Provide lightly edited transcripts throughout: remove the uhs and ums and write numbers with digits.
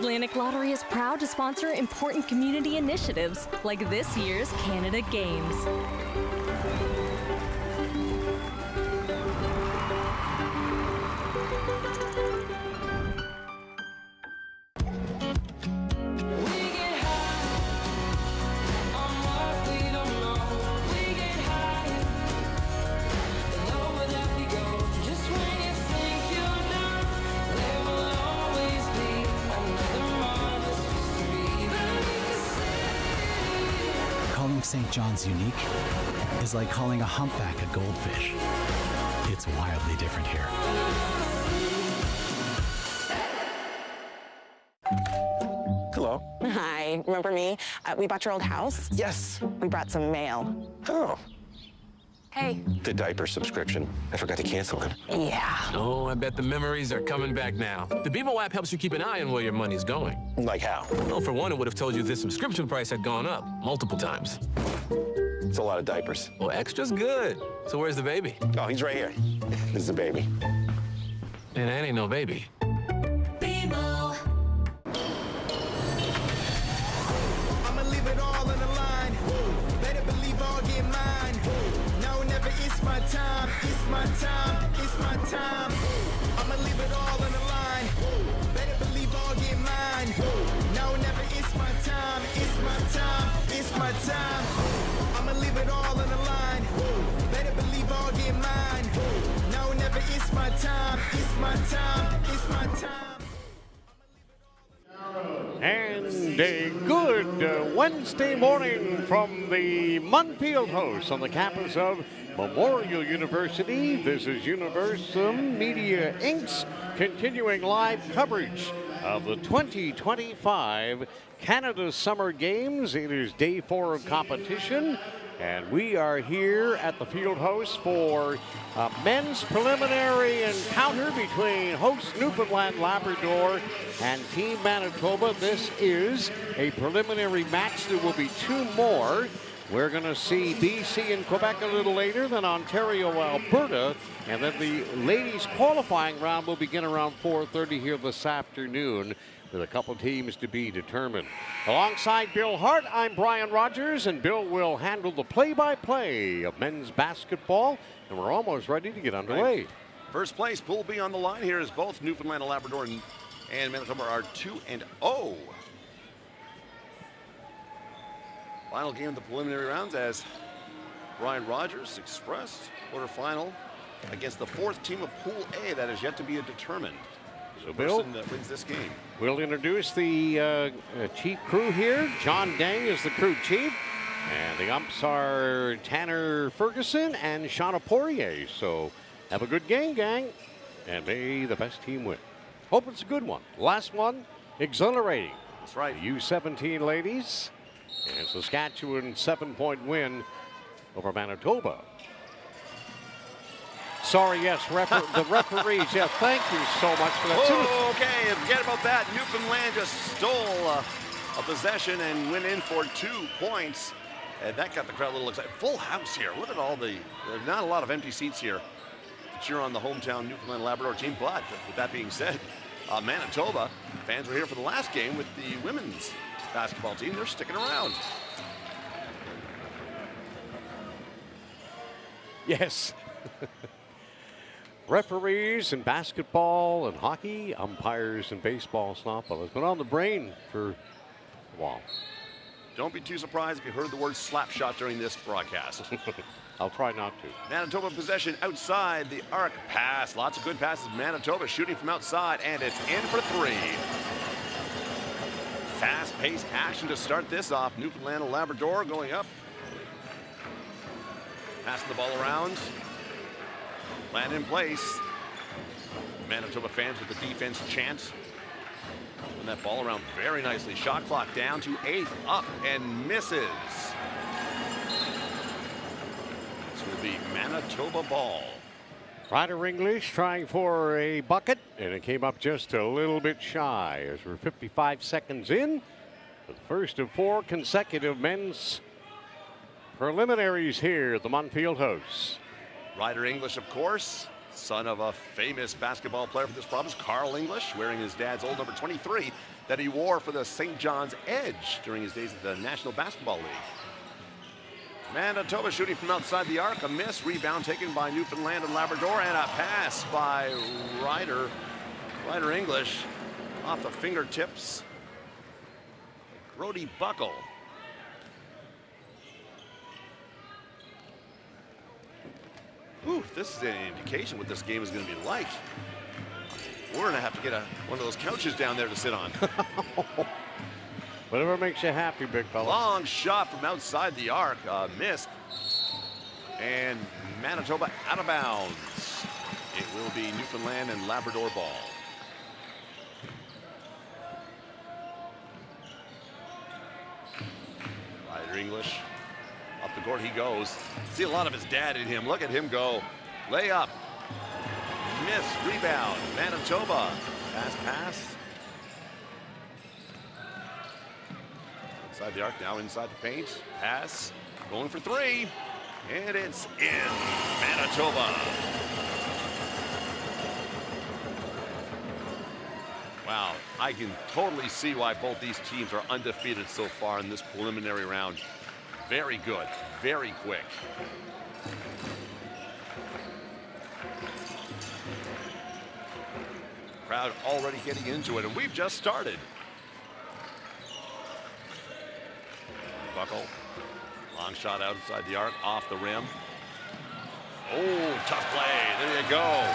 Atlantic Lottery is proud to sponsor important community initiatives like this year's Canada Games. St. John's unique is like calling a humpback a goldfish. It's wildly different here. Hello. Hi, remember me? We bought your old house. Yes. We brought some mail. Oh. Hey. The diaper subscription. I forgot to cancel it. Yeah. Oh, I bet the memories are coming back now. The Vimeo app helps you keep an eye on where your money's going. Like how? Well, for one, it would have told you the subscription price had gone up multiple times. It's a lot of diapers. Well, extra's good. So where's the baby? Oh, he's right here. This is the baby. And that ain't no baby. Vimeo. I'ma leave it all on the line. Better believe I'll get mine. No, never, it's my time. It's my time. It's my time. I'ma leave it all on the line. Better believe I'll get mine. No, never, it's my time. It's my time. It's my time. I'ma leave it all on the line. Better believe I'll get mine. No, never, it's my time. It's my time. It's my time. And a good Wednesday morning from the Munn Fieldhouse on the campus of Memorial University. This is Universum Media Inc.'s continuing live coverage of the 2025 Canada Summer Games. It is day 4 of competition, and we are here at the Fieldhouse for a men's preliminary encounter between host Newfoundland Labrador and Team Manitoba. This is a preliminary match. There will be 2 more. We're going to see BC and Quebec a little later, then Ontario, Alberta, and then the ladies qualifying round will begin around 4:30 here this afternoon, with a couple teams to be determined. Alongside Bill Hart, I'm Brian Rogers, and Bill will handle the play-by-play of men's basketball, and we're almost ready to get underway. Right. First place, Pool B on the line here, as both Newfoundland and Labrador and Manitoba are 2-0. Final game of the preliminary rounds, as Brian Rogers expressed, quarterfinal against the 4th team of Pool A that is yet to be determined. So The Bill person that wins this game. We'll introduce the chief crew here. John Dang is the crew chief, and the umps are Tanner Ferguson and Shauna Poirier. So have a good game, gang, and may the best team win. Hope it's a good one. Last one, exhilarating. That's right. The U17 ladies, and Saskatchewan 7-point win over Manitoba. Sorry, yes, the referees. Yeah, thank you so much for that. Oh, okay, forget about that. Newfoundland just stole a possession and went in for 2 points. And that got the crowd a little excited. Full house here. Look at all there's not a lot of empty seats here to cheer on the hometown Newfoundland Labrador team. But with that being said, Manitoba fans were here for the last game with the women's basketball team. They're sticking around. Yes. Referees in basketball and hockey, umpires in baseball, softball. It's been on the brain for a while. Don't be too surprised if you heard the word slap shot during this broadcast. I'll try not to. Manitoba possession outside the arc. Pass. Lots of good passes. Manitoba shooting from outside, and it's in for 3. Fast-paced action to start this off. Newfoundland and Labrador going up. Passing the ball around. Land in place. Manitoba fans with the defense chant. And that ball around very nicely. Shot clock down to 8. Up and misses. This will be Manitoba ball. Ryder English trying for a bucket, and it came up just a little bit shy as we're 55 seconds in. The first of 4 consecutive men's preliminaries here at the Munn Fieldhouse. Ryder English, of course, son of a famous basketball player for this province, Carl English, wearing his dad's old number 23. that he wore for the St. John's Edge during his days at the National Basketball League. Manitoba shooting from outside the arc, a miss, rebound taken by Newfoundland and Labrador, and a pass by Ryder English off the fingertips. Brody Buckle. Ooh, this is an indication what this game is going to be like. We're going to have to get one of those couches down there to sit on. Whatever makes you happy, big fella. Long shot from outside the arc, missed. And Manitoba out of bounds. It will be Newfoundland and Labrador ball. Ryder English. Up the court he goes. See a lot of his dad in him. Look at him go. Layup. Miss. Rebound. Manitoba. Pass. Inside the arc now. Inside the paint. Pass. Going for three. And it's in. Manitoba. Wow. I can totally see why both these teams are undefeated so far in this preliminary round. Very good, very quick. Crowd already getting into it, and we've just started. Buckle, long shot outside the arc, off the rim. Oh, tough play, there you go.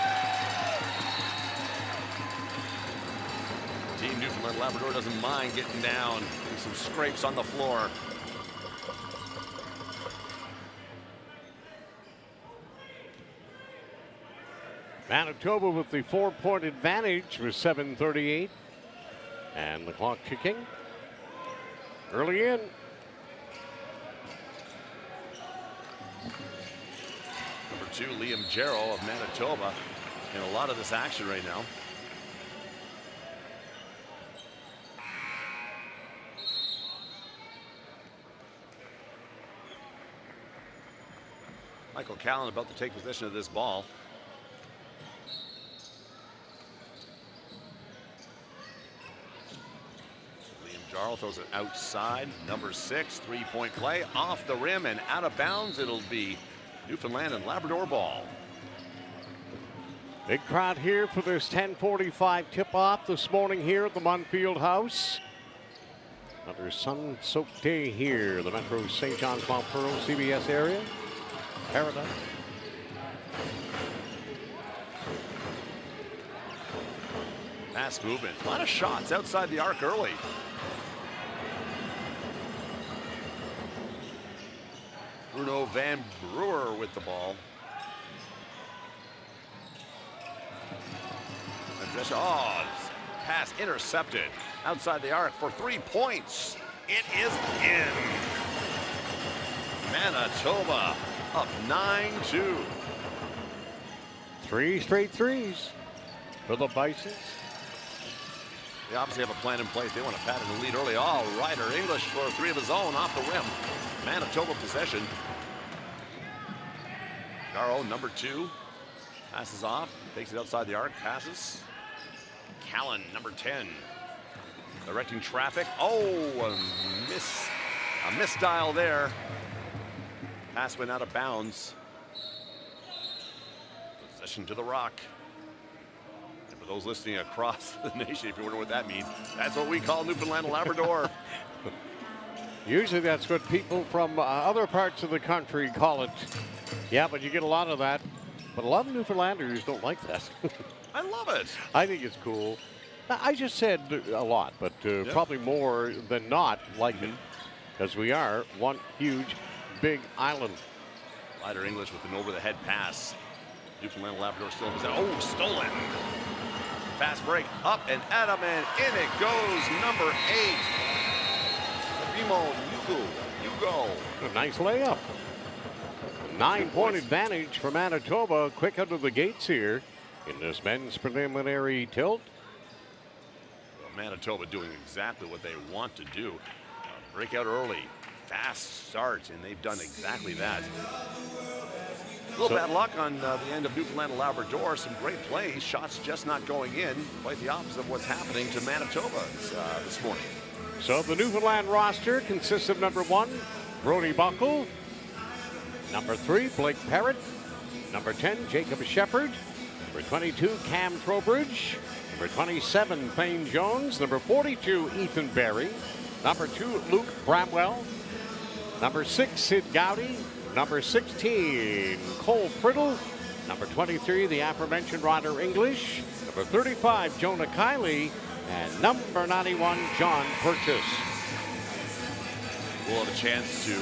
Team Newfoundland Labrador doesn't mind getting down, getting some scrapes on the floor. Manitoba with the 4-point advantage with 7:38. And the clock ticking. Early in. Number 2, Liam Jarrell of Manitoba in a lot of this action right now. Michael Callan about to take possession of this ball. Jarl throws it outside. Number 6, 3-point play off the rim and out of bounds. It'll be Newfoundland and Labrador ball. Big crowd here for this 10:45 tip-off this morning here at the Munn Fieldhouse. Another sun-soaked day here, the Metro St. John's Mount Pearl CBS area. Paradise. Pass movement. A lot of shots outside the arc early. Bruno Van Brewer with the ball. Oh, pass intercepted outside the arc for 3 points. It is in. Manitoba up 9-2. 3 straight threes for the Bisons. They obviously have a plan in place. They want to pat in the lead early. Oh, Ryder English for 3 of his own off the rim. Manitoba possession. Garo, number 2, passes off, takes it outside the arc, passes. Callan, number 10, directing traffic. Oh, a misdial there. Pass went out of bounds. Possession to the rock. And for those listening across the nation, if you wonder what that means, that's what we call Newfoundland and Labrador. Usually that's what people from other parts of the country call it. Yeah, but you get a lot of that. But a lot of Newfoundlanders don't like that. I love it. I think it's cool. I just said a lot, but probably more than not like it. Because we are one huge, big island. Ryder English with an over-the-head pass. Newfoundland and Labrador still in possession. Oh, stolen. Fast break, up and at him, and in it goes number 8. Vimeo, you go. A nice layup. 9-point advantage for Manitoba. Quick out of the gates here in this men's preliminary tilt. Well, Manitoba doing exactly what they want to do. Break out early, fast start, and they've done exactly that. A little bad luck on the end of Newfoundland and Labrador. Some great plays, shots just not going in. Quite the opposite of what's happening to Manitoba this morning. So the Newfoundland roster consists of number 1, Brody Buckle. Number 3, Blake Parrott. Number 10, Jacob Shepard. Number 22, Cam Trowbridge. Number 27, Thane Jones. Number 42, Ethan Berry. Number 2, Luke Bramwell. Number 6, Sid Gowdy. Number 16, Cole Priddle. Number 23, the aforementioned Ryder English. Number 35, Jonah Kiley. And number 91, John Purchase. We'll have a chance to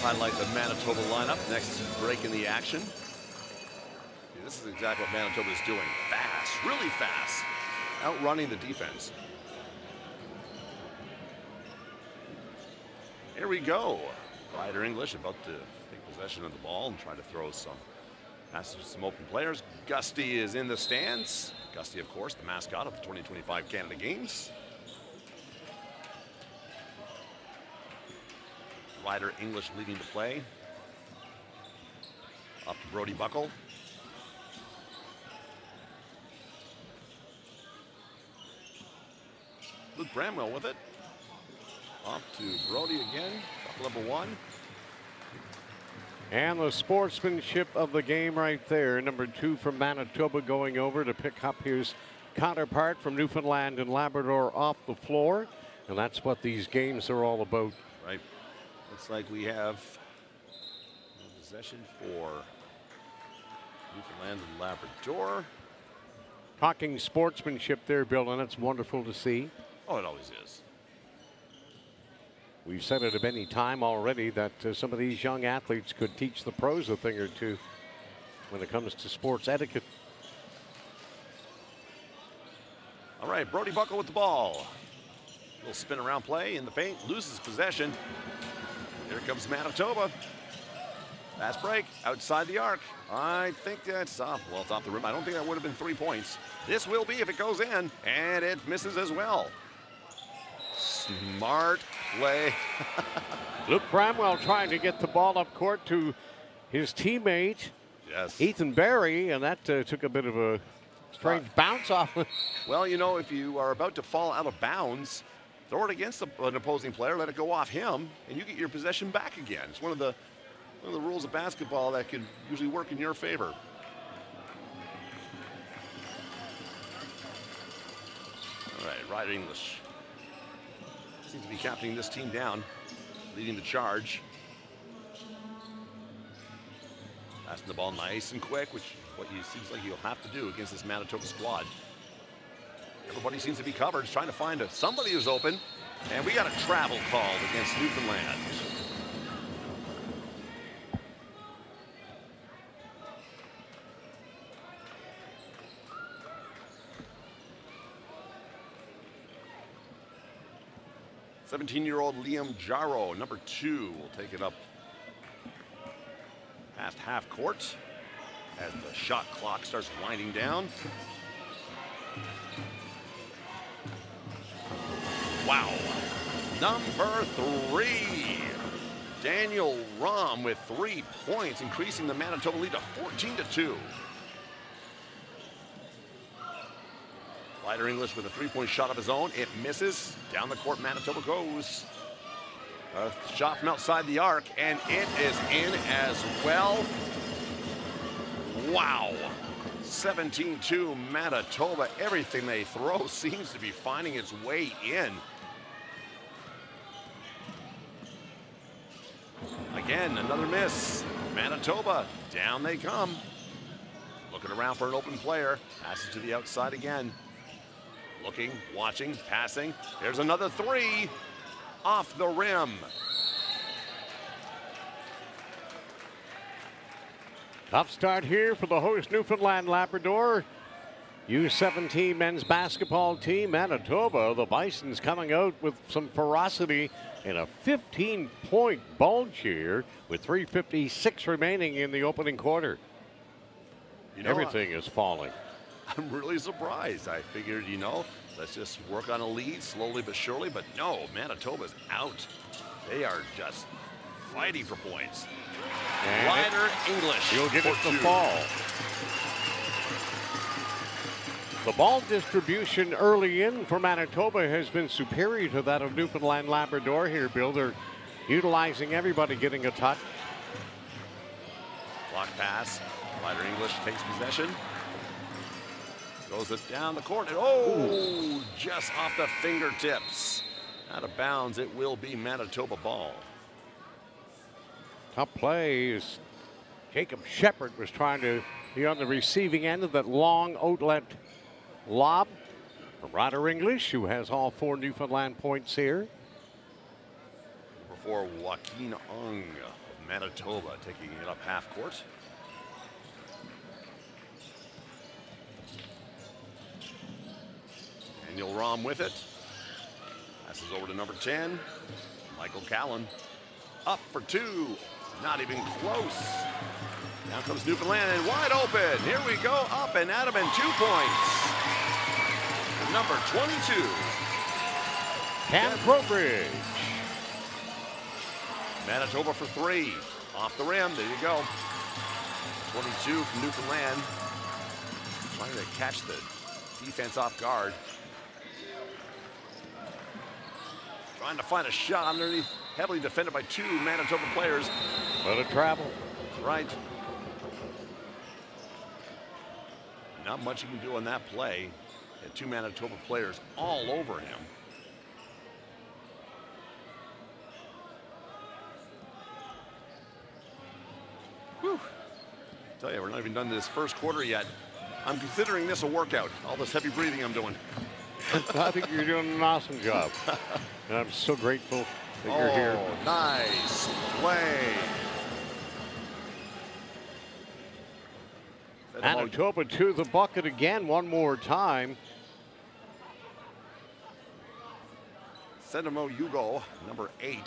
highlight the Manitoba lineup next break in the action. Yeah, this is exactly what Manitoba is doing. Fast, really fast. Outrunning the defense. Here we go. Ryder English about to take possession of the ball and try to throw some passes to some open players. Gusty is in the stands. Gusty, of course, the mascot of the 2025 Canada Games. Ryder English leading the play. Up to Brody Buckle. Luke Bramwell with it. Off to Brody again. Number 1. And the sportsmanship of the game right there. Number 2 from Manitoba going over to pick up his counterpart from Newfoundland and Labrador off the floor. And that's what these games are all about. Right. Looks like we have possession for Newfoundland and Labrador. Talking sportsmanship there, Bill, and it's wonderful to see. Oh, it always is. We've said it a many time already that some of these young athletes could teach the pros a thing or two when it comes to sports etiquette. All right, Brody Buckle with the ball. Little spin around play in the paint, loses possession. Here comes Manitoba. Fast break, outside the arc. I think that's off. Well, it's off the rim. I don't think that would have been 3 points. This will be if it goes in, and it misses as well. Smart play. Luke Bramwell trying to get the ball up court to his teammate, yes, Ethan Berry, and that took a bit of a strange bounce off. Well, you know, if you are about to fall out of bounds, throw it against an opposing player, let it go off him, and you get your possession back again. It's one of the rules of basketball that can usually work in your favor. All right, Ryder English seems to be captaining this team down, leading the charge. Passing the ball nice and quick, which what you seems like you'll have to do against this Manitoba squad. Everybody seems to be covered, trying to find somebody who's open, and we got a travel called against Newfoundland. '17-year-old Liam Jarro, number 2, will take it up past half court as the shot clock starts winding down. Wow. Number 3, Daniel Rom with 3 points, increasing the Manitoba lead to 14-2. Ryder English with a 3-point shot of his own. It misses. Down the court, Manitoba goes. A shot from outside the arc, and it is in as well. Wow. 17-2 Manitoba. Everything they throw seems to be finding its way in. Again, another miss. Manitoba, down they come. Looking around for an open player. Passes to the outside again. Looking, watching, passing. There's another 3 off the rim. Tough start here for the host Newfoundland Labrador. U17 men's basketball team, Manitoba. The Bisons coming out with some ferocity in a 15-point bulge here with 3:56 remaining in the opening quarter. You know, everything is falling. I'm really surprised. I figured, you know, let's just work on a lead slowly but surely. But no, Manitoba's out. They are just fighting for points. And Ryder English. He'll get it for the 2. ball. The ball distribution early in for Manitoba has been superior to that of Newfoundland Labrador here, Bill. They're utilizing everybody getting a touch. Block pass. Ryder English takes possession. Throws it down the court. And just off the fingertips. Out of bounds. It will be Manitoba ball. Tough play is Jacob Shepard was trying to be on the receiving end of that long outlet lob from Ryder English, who has all 4 Newfoundland points here. Number 4, Joaquin Ung of Manitoba taking it up half court. Daniel Rahm with it. Passes over to number 10, Michael Callan. Up for 2. Not even close. Now comes Newfoundland and wide open. Here we go. Up and at him and 2 points. Number 22. Cam Trowbridge. Manitoba for 3. Off the rim. There you go. 22 from Newfoundland. Trying to catch the defense off guard. Trying to find a shot underneath. Heavily defended by 2 Manitoba players. Let it travel. That's right. Not much you can do on that play. Had 2 Manitoba players all over him. Whew. Tell you, we're not even done this first quarter yet. I'm considering this a workout. All this heavy breathing I'm doing. I think you're doing an awesome job. And I'm so grateful that you're here. Nice play. Manitoba to the bucket again one more time. Sedimo Hugo, number 8,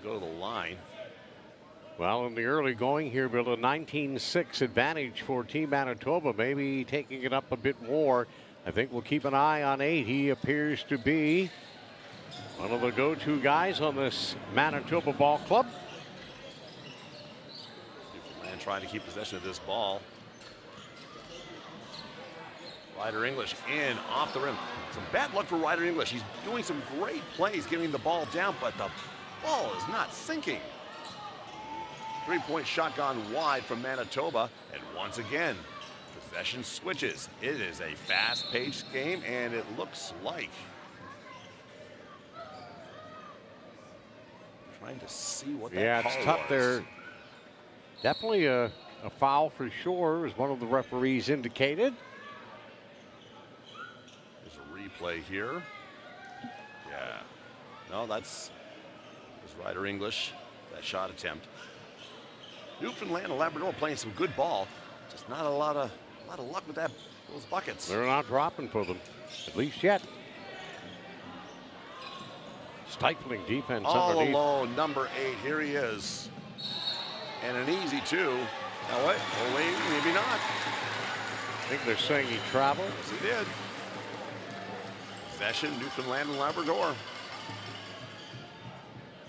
will go to the line. Well, in the early going here, Bill, a 19-6 advantage for Team Manitoba, maybe taking it up a bit more. I think we'll keep an eye on 8. He appears to be one of the go-to guys on this Manitoba ball club. Newfoundland trying to keep possession of this ball. Ryder English in off the rim. Some bad luck for Ryder English. He's doing some great plays getting the ball down, but the ball is not sinking. 3-point shot gone wide from Manitoba. And once again, possession switches. It is a fast-paced game, and it looks like. Trying to see what that call it's tough was. there. Definitely a foul for sure, as one of the referees indicated. Play here. Yeah. No, that's Ryder English. That shot attempt. Newfoundland and Labrador playing some good ball. Just not a lot of luck with those buckets. They're not dropping for them, at least yet. Stifling defense all underneath. alone, number 8. Here he is. And an easy 2. Now wait, maybe not. I think they're saying he traveled. Yes, he did. Possession, Newfoundland and Labrador.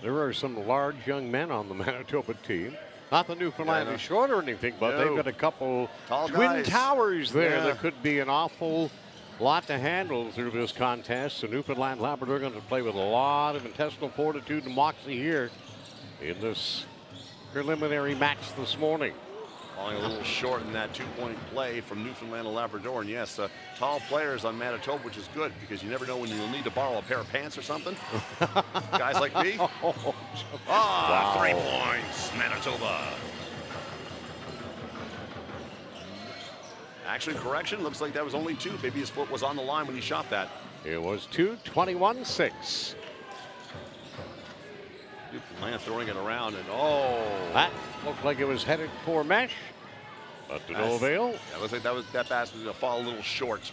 There are some large young men on the Manitoba team. Not the Newfoundland is short or anything, but they've got a couple tall twin guys. towers there Yeah. that could be an awful lot to handle through this contest. So Newfoundland Labrador going to play with a lot of intestinal fortitude and moxie here in this preliminary match this morning. Falling a little short in that 2-point play from Newfoundland and Labrador. And yes, tall players on Manitoba, which is good because you never know when you'll need to borrow a pair of pants or something. Guys like me. Wow. 3 points, Manitoba. Actually, correction, looks like that was only 2. Maybe his foot was on the line when he shot that. It was 2, 21-6. Newfoundland throwing it around, and that looked like it was headed for mesh, but to no avail. That looks like that pass was going to fall a little short.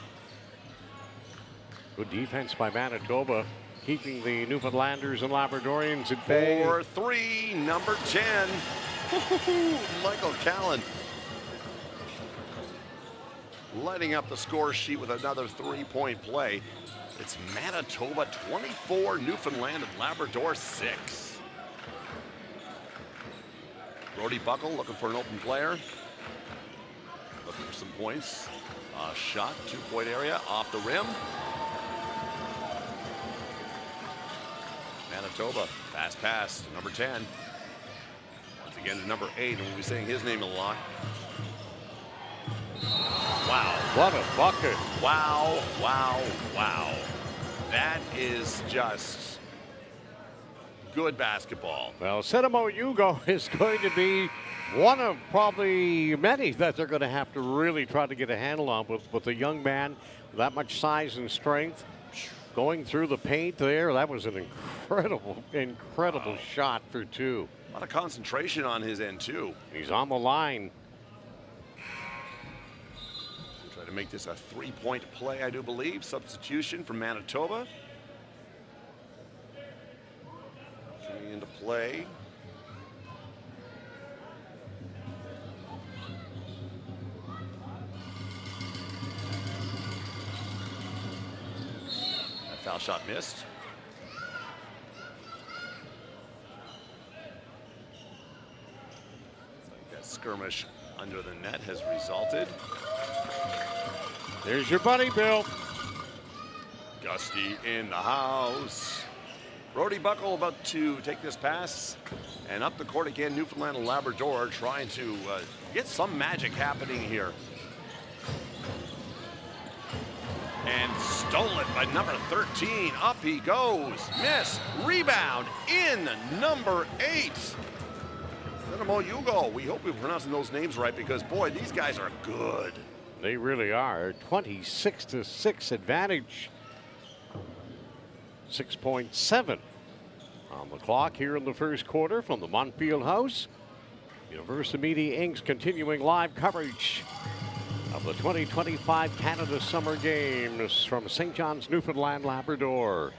Good defense by Manitoba, keeping the Newfoundlanders and Labradorians at bay. 4-3, number 10, Michael Callan. Lighting up the score sheet with another 3-point play. It's Manitoba 24, Newfoundland and Labrador 6. Brody Buckle looking for an open player. Looking for some points. Shot, 2-point area, off the rim. Manitoba, fast pass to number 10. Once again to number 8, and we'll be saying his name a lot. Wow. What a bucket. Wow, wow, wow. That is just good basketball. Well, Sedimo Hugo is going to be one of probably many that they're going to have to really try to get a handle on with a young man with that much size and strength. Going through the paint there, that was an incredible shot for 2. A lot of concentration on his end, too. He's on the line. Try to make this a 3-point play, I do believe. Substitution from Manitoba. Coming into play. Foul shot missed. That skirmish under the net has resulted. There's your buddy, Bill. Gusty in the house. Brody Buckle about to take this pass and up the court again. Newfoundland Labrador trying to get some magic happening here. And stolen by number 13. Up he goes. Miss. Rebound in number 8. Sedimo Hugo. We hope we're pronouncing those names right because, boy, these guys are good. They really are. 26-6 advantage. 6.7 on the clock here in the first quarter from the Montfield House. University Media Inc.'s continuing live coverage of the 2025 Canada Summer Games from St. John's, Newfoundland, Labrador.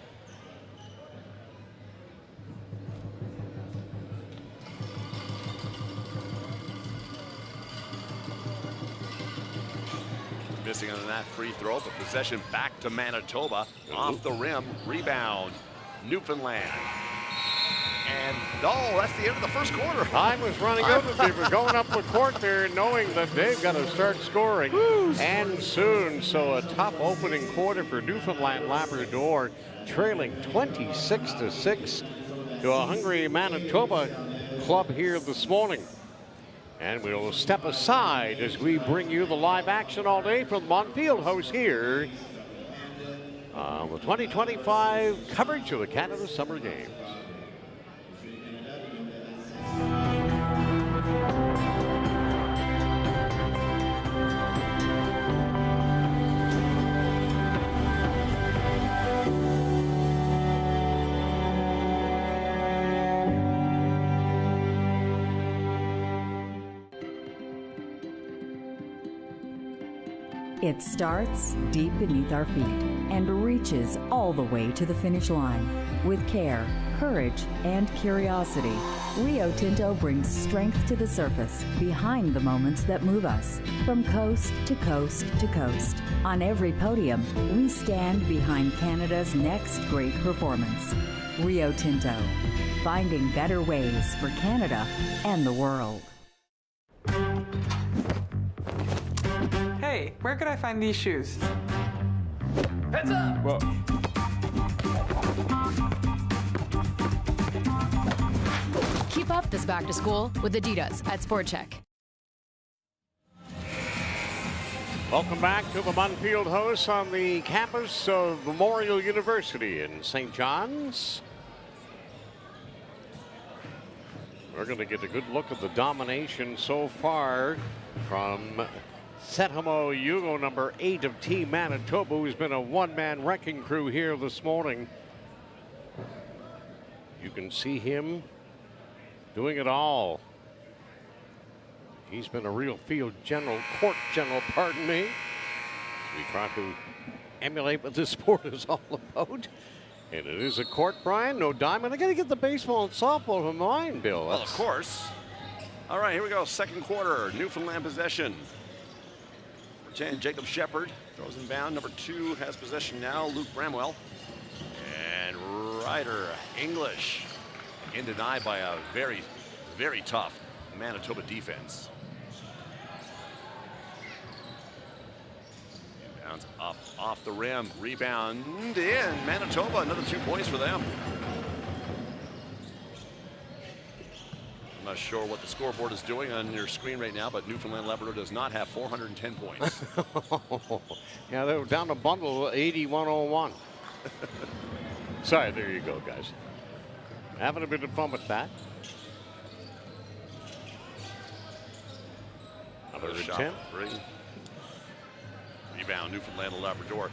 Missing on that free throw, but possession back to Manitoba. Off the rim, rebound, Newfoundland. And that's the end of the first quarter. Time was running out as they were going up the court there, knowing that they've got to start scoring. And soon, so a tough opening quarter for Newfoundland Labrador, trailing 26-6 to a hungry Manitoba club here this morning. And we'll step aside as we bring you the live action all day from the Montfield House here on the 2025 coverage of the Canada Summer Games. It starts deep beneath our feet and reaches all the way to the finish line. With care, courage, and curiosity, Rio Tinto brings strength to the surface behind the moments that move us. From coast to coast to coast, on every podium, we stand behind Canada's next great performance. Rio Tinto, finding better ways for Canada and the world. Hey, where could I find these shoes? Heads up! Whoa. Keep up this back to school with Adidas at Sport Check. Welcome back to the Montfield House on the campus of Memorial University in St. John's. We're going to get a good look at the domination so far from Sedimo Hugo, number 8 of Team Manitoba, who's been a one-man wrecking crew here this morning. You can see him doing it all. He's been a real court general, pardon me. We try to emulate what this sport is all about. And it is a court, Brian, no diamond. I got to get the baseball and softball from mine, Bill. Well, of course. All right, here we go. Second quarter, Newfoundland possession. Number 10, Jacob Shepard throws in bound. Number 2 has possession now, Luke Bramwell. And Ryder English, again denied by a very, very tough Manitoba defense. Bounce up off the rim, rebound in. Manitoba, another 2 points for them. I'm not sure what the scoreboard is doing on your screen right now, but Newfoundland Labrador does not have 410 points. Yeah, they were down to bundle 81-01. Sorry, there you go, guys. Having a bit of fun with that. Another shot for 3. Rebound, Newfoundland and Labrador.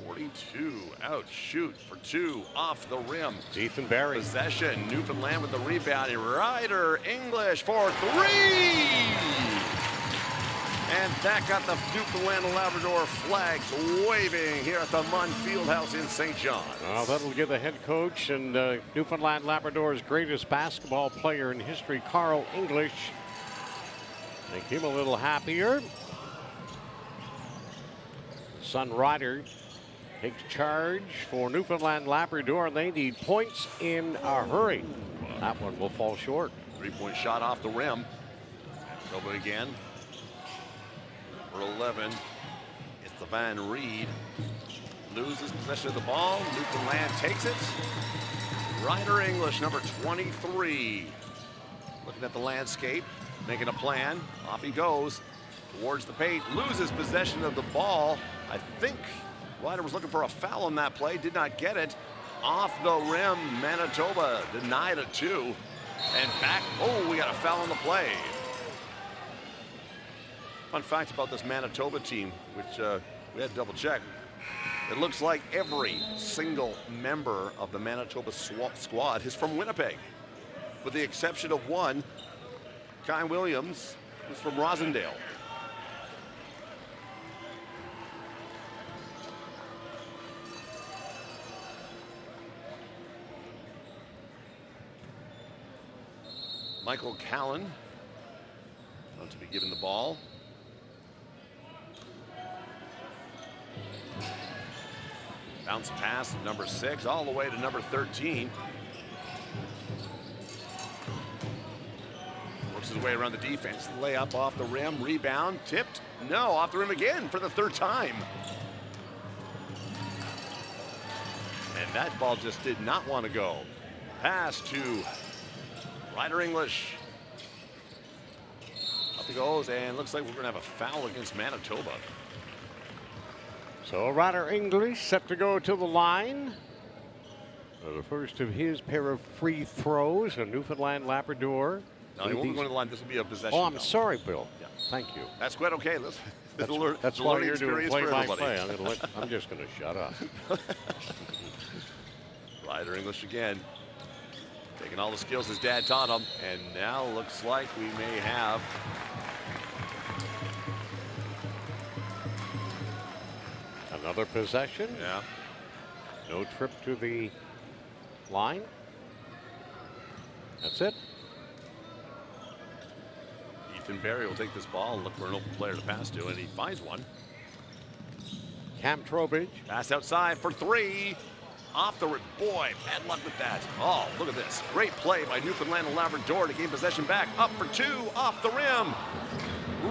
42 out, shoot for 2 off the rim. Ethan Barry. Possession, Newfoundland with the rebound. Ryder English for 3. And that got the Newfoundland and Labrador flags waving here at the Munn Fieldhouse in St. John. Well, that'll give the head coach and Newfoundland Labrador's greatest basketball player in history, Carl English, make him a little happier. Son Ryder takes charge for Newfoundland Labrador, and they need points in a hurry. That one will fall short. 3-point shot off the rim. Over again. For 11, it's the Van Reed. Loses possession of the ball. Newfoundland takes it. Ryder English, number 23. Looking at the landscape, making a plan. Off he goes towards the paint. Loses possession of the ball. I think Ryder was looking for a foul on that play. Did not get it. Off the rim, Manitoba denied a 2. And back. Oh, we got a foul on the play. Fun fact about this Manitoba team, which we had to double check. It looks like every single member of the Manitoba squad is from Winnipeg, with the exception of one, Kai Williams, who's from Rosendale. Michael Callan going to be given the ball. Bounce pass to number 6 all the way to number 13. Works his way around the defense. Layup off the rim. Rebound. Tipped. No, off the rim again for the 3rd time. And that ball just did not want to go. Pass to Ryder English. Up he goes, and looks like we're going to have a foul against Manitoba. So Ryder English set to go to the line. The first of his pair of free throws, a Newfoundland Labrador. No, he won't go to the line. This will be a possession. Oh, I'm sorry, Bill. Yeah. Thank you. That's quite okay. That's why you're doing play-by-play. I'm just going to shut up. Ryder English again. Taking all the skills his dad taught him. And now looks like we may have another possession. Yeah. No trip to the line. That's it. Ethan Barry will take this ball and look for an open player to pass to, and he finds one. Cam Trowbridge. Pass outside for 3. Off the boy, bad luck with that. Oh, look at this. Great play by Newfoundland and Labrador to gain possession back. Up for 2, off the rim.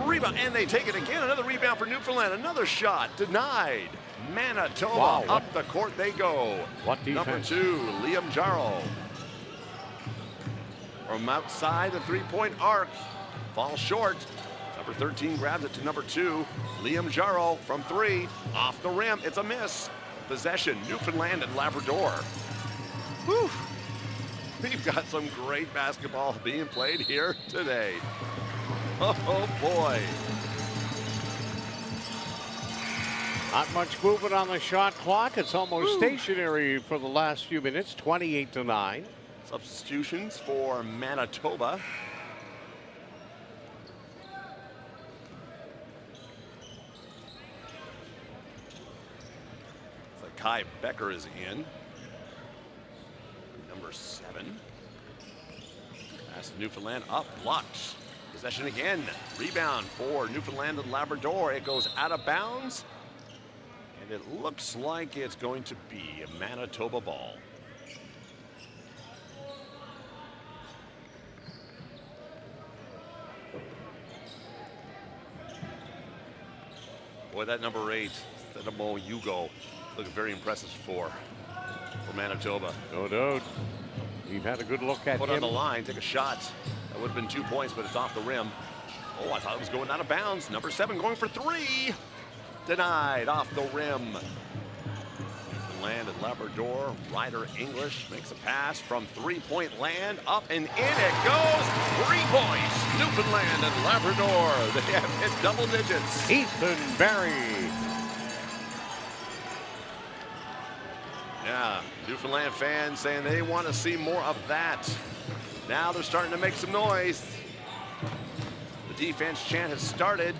Rebound, and they take it again. Another rebound for Newfoundland. Another shot denied. Manitoba, wow, up the court they go. What defense? Number 2, Liam Jarro. From outside the 3-point arc. Falls short. Number 13 grabs it to number 2. Liam Jarro from 3. Off the rim. It's a miss. Possession, Newfoundland and Labrador. Whew. We've got some great basketball being played here today. Oh boy. Not much movement on the shot clock. It's almost stationary for the last few minutes, 28-9. Substitutions for Manitoba. Kai Becker is in. Number 7. Pass to Newfoundland, up, blocked. Possession again. Rebound for Newfoundland and Labrador. It goes out of bounds. And it looks like it's going to be a Manitoba ball. Boy, that number 8, Sedamo Hugo, looking very impressive for Manitoba. No doubt. We've had a good look at Put him. on the line, take a shot. That would have been 2 points, but it's off the rim. Oh, I thought it was going out of bounds. Number 7 going for 3. Denied off the rim. Newfoundland and Labrador. Ryder English makes a pass from 3-point land. Up and in it goes. 3 points. Newfoundland and Labrador. They have hit double digits. Ethan Barry. Yeah, Newfoundland fans saying they want to see more of that. Now they're starting to make some noise. The defense chant has started.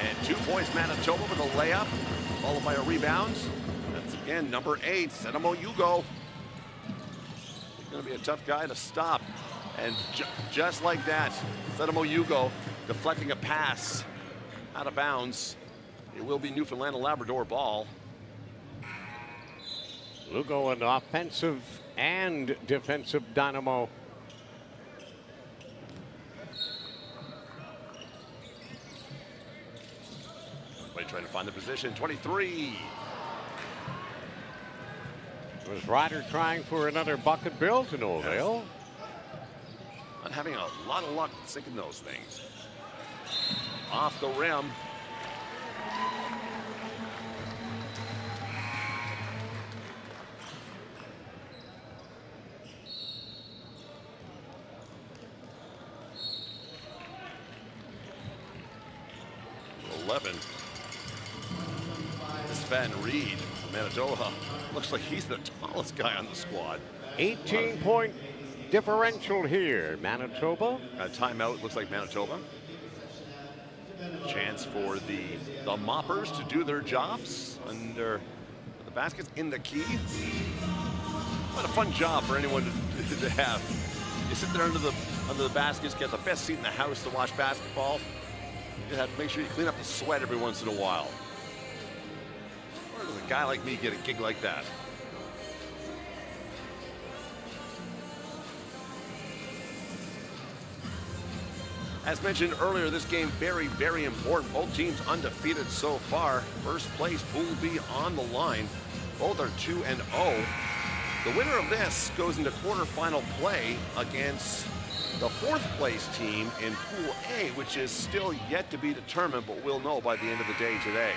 And 2 points Manitoba with a layup, followed by a rebound. That's again number 8, Sedamo Hugo. He's going to be a tough guy to stop. And just like that, Sedamo Hugo deflecting a pass out of bounds. It will be Newfoundland and Labrador ball. Lugo, an offensive and defensive dynamo. Trying to find the position. 23. Was Ryder trying for another bucket bill to no avail? Not having a lot of luck sinking those things. Off the rim. Van Reed, Manitoba. Looks like he's the tallest guy on the squad. 18-point differential here, Manitoba. Timeout, looks like Manitoba. Chance for the moppers to do their jobs under the baskets in the key. What a fun job for anyone to have. You sit there under the baskets, get the best seat in the house to watch basketball. You have to make sure you clean up the sweat every once in a while. Where does a guy like me get a gig like that? As mentioned earlier, this game very, very important. Both teams undefeated so far. First place, Pool B on the line. Both are 2-0. The winner of this goes into quarterfinal play against the fourth place team in Pool A, which is still yet to be determined, but we'll know by the end of the day today.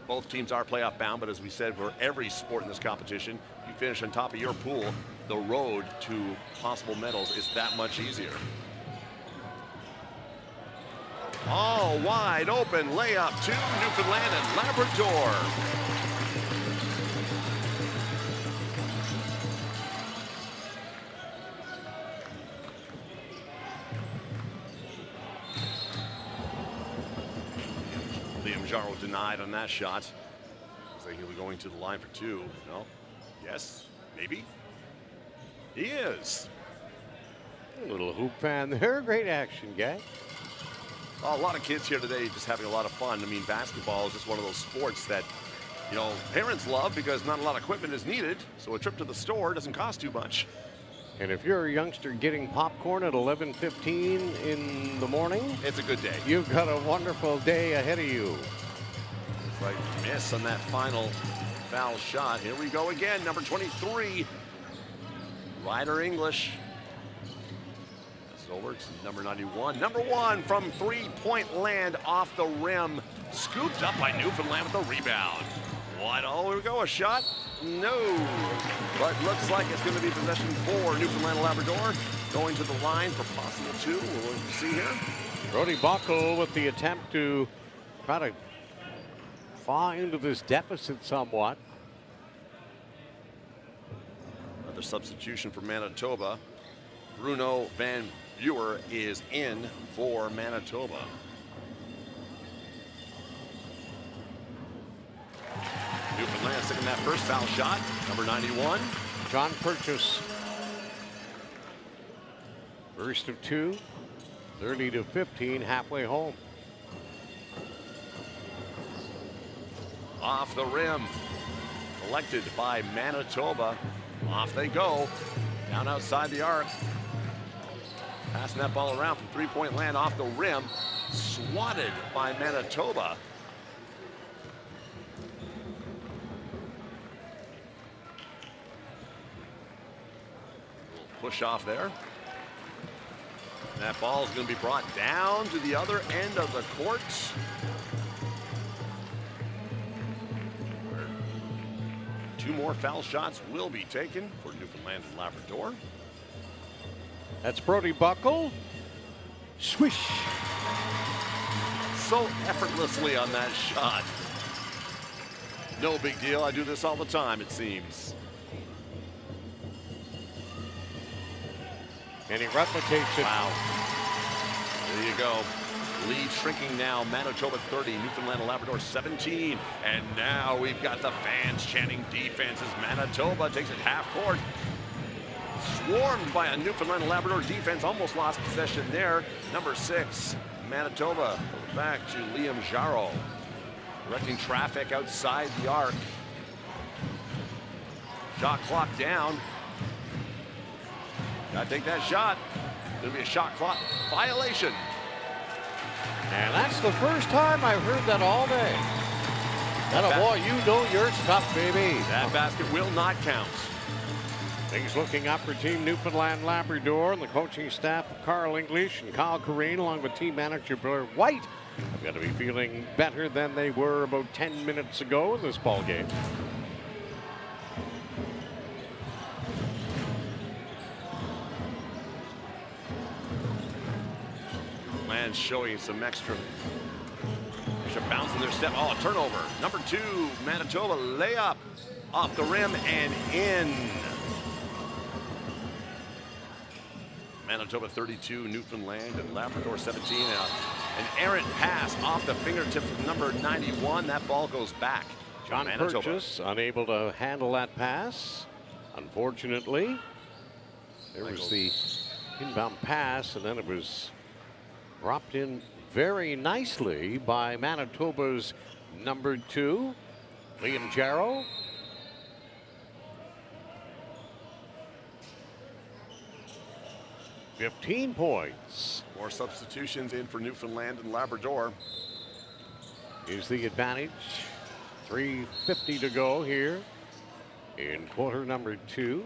Both teams are playoff bound, but as we said, for every sport in this competition, you finish on top of your pool, the road to possible medals is that much easier. All wide open layup to Newfoundland and Labrador. Jaro denied on that shot. Looks like he'll be going to the line for 2. No? Yes? Maybe? He is. A little hoop fan there. Great action, guy. Well, a lot of kids here today just having a lot of fun. I mean, basketball is just one of those sports that, you know, parents love because not a lot of equipment is needed. So a trip to the store doesn't cost too much. And if you're a youngster getting popcorn at 11:15 in the morning, it's a good day. You've got a wonderful day ahead of you. It's like miss on that final foul shot. Here we go again, number 23, Ryder English. That's over to number 91. Number 1 from 3-point land off the rim. Scooped up by Newfoundland with a rebound. What? Oh, here we go, a shot? No. But looks like it's going to be possession for Newfoundland and Labrador. Going to the line for possible 2. We'll see here. Brody Buckle with the attempt to try to fall into this deficit somewhat. Another substitution for Manitoba. Bruno Van Buer is in for Manitoba. Newfoundland taking that first foul shot, number 91. John Purchase. First of 2, 30 to 15, halfway home. Off the rim, collected by Manitoba. Off they go, down outside the arc. Passing that ball around from 3-point land off the rim. swatted by Manitoba. Push off there. And that ball is going to be brought down to the other end of the court. Where 2 more foul shots will be taken for Newfoundland and Labrador. That's Brody Buckle. Swish. So effortlessly on that shot. No big deal. I do this all the time, it seems. And he replicates it. Wow. There you go. Lead shrinking now. Manitoba 30, Newfoundland and Labrador 17. And now we've got the fans chanting defense as Manitoba takes it half court. Swarmed by a Newfoundland and Labrador defense. Almost lost possession there. Number 6, Manitoba goes back to Liam Jarreau. Directing traffic outside the arc. Shot clock down. Gotta take that shot. Gonna be a shot clock violation. And that's the first time I've heard that all day. That boy, you know your stuff, baby. That basket will not count. Things looking up for Team Newfoundland Labrador and the coaching staff of Carl English and Kyle Corrine, along with team manager Blair White, have got to be feeling better than they were about 10 minutes ago in this ball game. Man showing some extra bounce in their step. Oh, a turnover. Number 2, Manitoba layup off the rim and in. Manitoba 32, Newfoundland and Labrador 17. An errant pass off the fingertips of number 91. That ball goes back. John Purchase unable to handle that pass. Unfortunately, there was the inbound pass, and then it was dropped in very nicely by Manitoba's number 2, Liam Jarreau. $15 points. More substitutions in for Newfoundland and Labrador. Is the advantage. 3:50 to go here in quarter number 2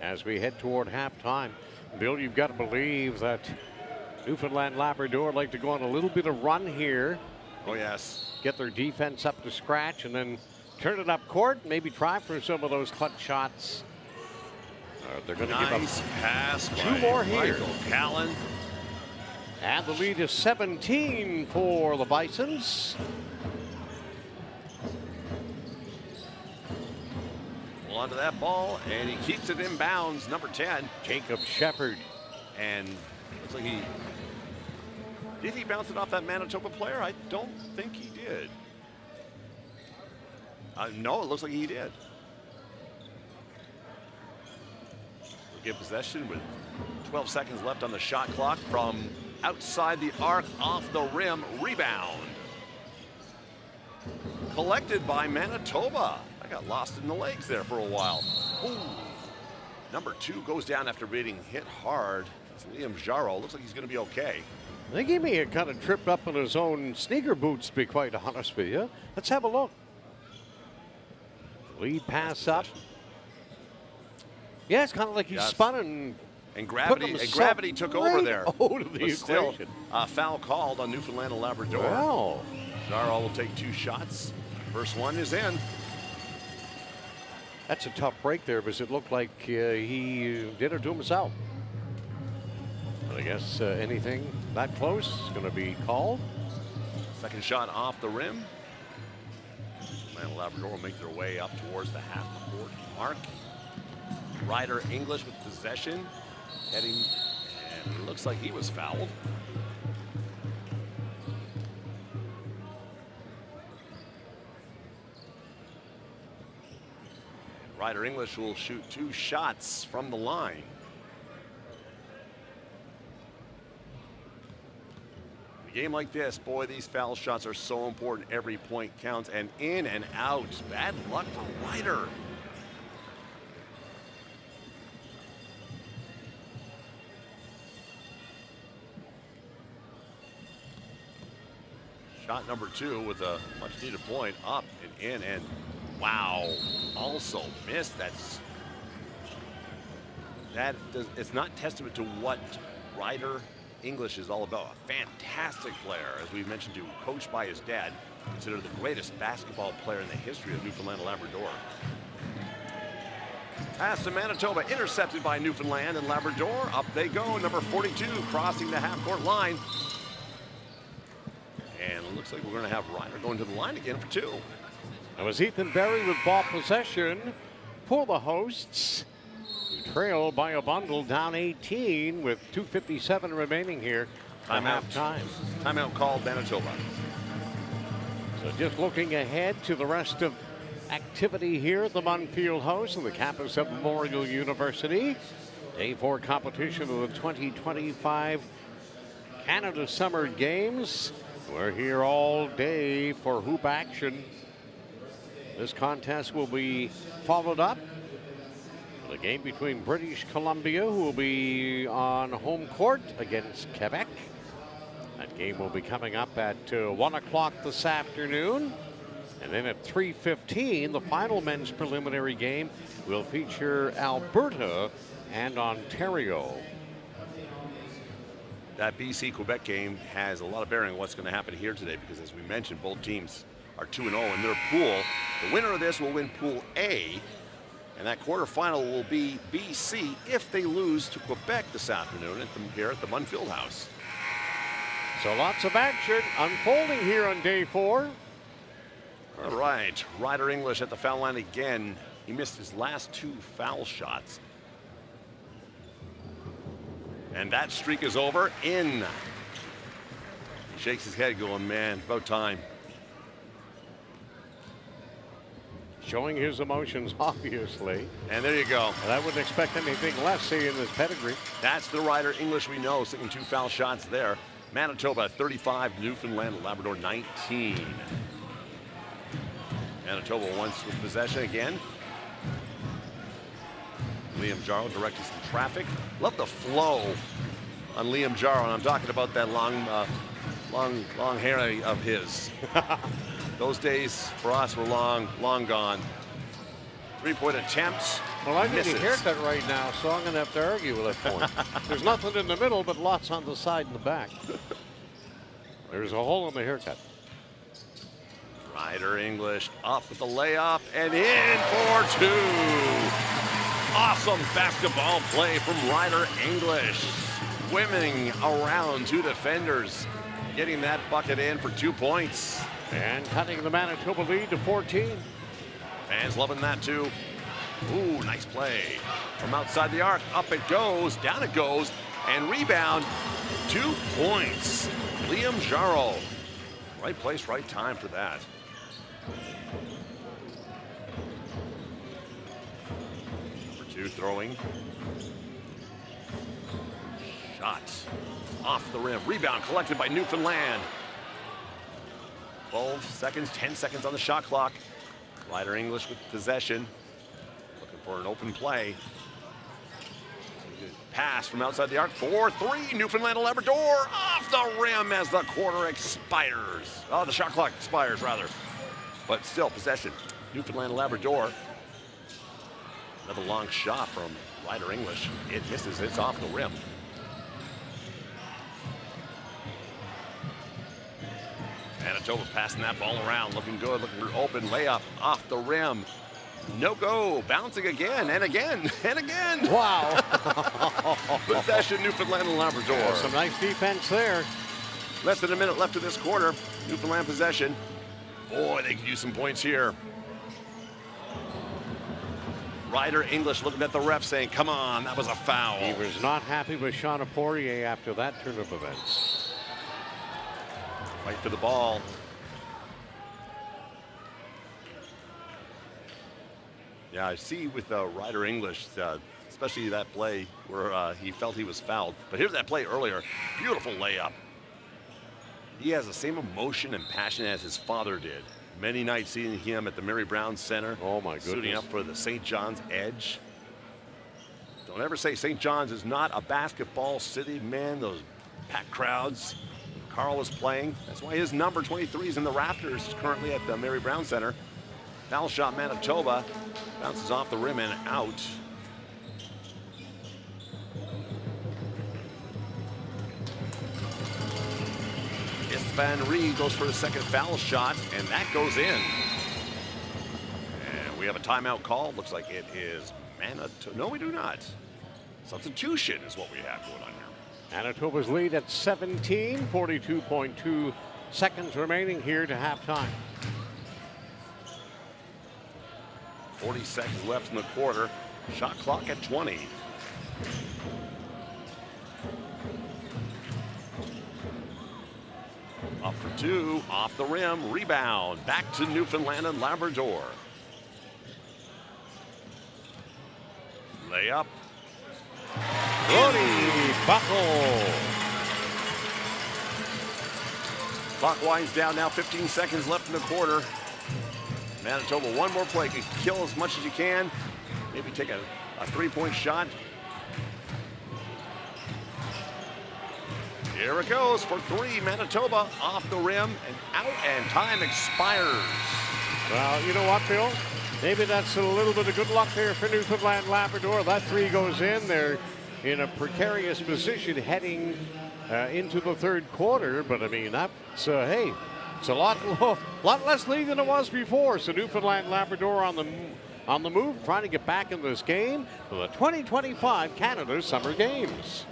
as we head toward halftime. Bill, you've got to believe that Newfoundland Labrador like to go on a little bit of run here. Oh, yes. Get their defense up to scratch and then turn it up court. Maybe try for some of those clutch shots. They're going to give Nice pass. 2 more here. Michael Callan. And the lead is 17 for the Bisons. Well, onto that ball, and he keeps it in bounds. Number 10, Jacob Shepard. And looks like did he bounce it off that Manitoba player? I don't think he did. No, it looks like he did. We'll get possession with 12 seconds left on the shot clock from outside the arc, off the rim, rebound. Collected by Manitoba. I got lost in the legs there for a while. Ooh. Number 2 goes down after being hit hard. It's Liam Jarreau. Looks like he's going to be okay. I think he may have kind of tripped up in his own sneaker boots, to be quite honest with you. Let's have a look. Lead pass up. Yeah, it's kind of like he spun and gravity took over there. Out of the equation. Still, foul called on Newfoundland and Labrador. Wow. Jarreau will take 2 shots. First one is in. That's a tough break there because it looked like he did it to himself. But I guess anything that close is going to be called. Second shot off the rim. Newfoundland and Labrador will make their way up towards the half-court mark. Ryder English with possession. Heading, and it looks like he was fouled. Ryder English will shoot 2 shots from the line. In a game like this, boy, these foul shots are so important. Every point counts, and in and out. Bad luck for Ryder. Shot number 2 with a much needed point, up and in, and wow, also missed. It's not testament to what Ryder English is all about. A fantastic player, as we mentioned, coached by his dad, considered the greatest basketball player in the history of Newfoundland and Labrador. Pass to Manitoba, intercepted by Newfoundland and Labrador. Up they go, number 42 crossing the half-court line. And it looks like we're going to have Ryder going to the line again for 2. It was Ethan Berry with ball possession for the hosts, who trail by a bundle, down 18 with 2:57 remaining here at halftime. Timeout called Manitoba. So just looking ahead to the rest of activity here at the Munn Field House on the campus of Memorial University. Day 4 competition of the 2025 Canada Summer Games. We're here all day for hoop action. This contest will be followed up with a game between British Columbia, who will be on home court against Quebec. That game will be coming up at 1 o'clock this afternoon. And then at 3:15, the final men's preliminary game will feature Alberta and Ontario. That BC-Quebec game has a lot of bearing on what's going to happen here today, because as we mentioned, both teams are 2-0 in their pool. The winner of this will win Pool A, and that quarterfinal will be BC if they lose to Quebec this afternoon here at the Munn Field House. So lots of action unfolding here on day 4. All right, Ryder English at the foul line again. He missed his last 2 foul shots. And that streak is over. In. He shakes his head going, man, about time. Showing his emotions, obviously. And there you go. And I wouldn't expect anything less, seeing his pedigree. That's the Ryder English we know, singing 2 foul shots there. Manitoba 35, Newfoundland Labrador 19. Manitoba once with possession again. Liam Jarrow directing some traffic. Love the flow on Liam Jarrow, and I'm talking about that long hair of his. Those days for us were long gone. 3-point attempts. Well, I need a haircut right now, so I'm going to have to argue with that point. There's nothing in the middle, but lots on the side and the back. There's a hole in the haircut. Ryder English up with the layup and in for 2. Awesome basketball play from Ryder English. Swimming around 2 defenders, getting that bucket in for 2 points. And cutting the Manitoba lead to 14. Fans loving that too. Ooh, nice play. From outside the arc, up it goes, down it goes, and rebound. 2 points. Liam Jarrow. Right place, right time for that. Number 2 throwing. Shot off the rim. Rebound collected by Newfoundland. 12 seconds, 10 seconds on the shot clock. Ryder English with possession. Looking for an open play. Pass from outside the arc. 4-3. Newfoundland and Labrador off the rim as the quarter expires. Oh, the shot clock expires, rather. But still, possession. Newfoundland and Labrador. Another long shot from Ryder English. It misses. It's off the rim. Manitoba passing that ball around, looking good, looking for open layup off the rim. No go, bouncing again and again and again. Wow. Possession, Newfoundland and Labrador. Yeah, some nice defense there. Less than a minute left in this quarter. Newfoundland possession. Boy, they could use some points here. Ryder English looking at the ref saying, come on, that was a foul. He was not happy with Shauna Poirier after that turn of events. Fight for the ball. Yeah, I see with Ryder English, especially that play where he felt he was fouled. But here's that play earlier. Beautiful layup. He has the same emotion and passion as his father did. Many nights seeing him at the Mary Brown Center. Oh, my goodness. Suiting up for the St. John's Edge. Don't ever say St. John's is not a basketball city, man. Those packed crowds. Carl is playing. That's why his number 23 is in the rafters currently at the Mary Brown Center. Foul shot Manitoba. Bounces off the rim and out. Van Reed goes for a second foul shot, and that goes in. And we have a timeout call. Looks like it is Manitoba. No, we do not. Substitution is what we have going on here. Manitoba's lead at 17, 42.2 seconds remaining here to halftime. 40 seconds left in the quarter. Shot clock at 20. Up for two, off the rim, rebound, back to Newfoundland and Labrador. Layup. Brody Buckle. Clock winds down now, 15 seconds left in the quarter. Manitoba, one more play, can kill as much as you can. Maybe take a three-point shot. Here it goes for three. Manitoba off the rim and out, and time expires. Well, you know what, Bill? Maybe that's a little bit of good luck there for Newfoundland Labrador. That three goes in. They're in a precarious position heading into the third quarter. But I mean, that's hey, it's a lot less lead than it was before. So Newfoundland Labrador on the move, trying to get back in this game for the 2025 Canada Summer Games.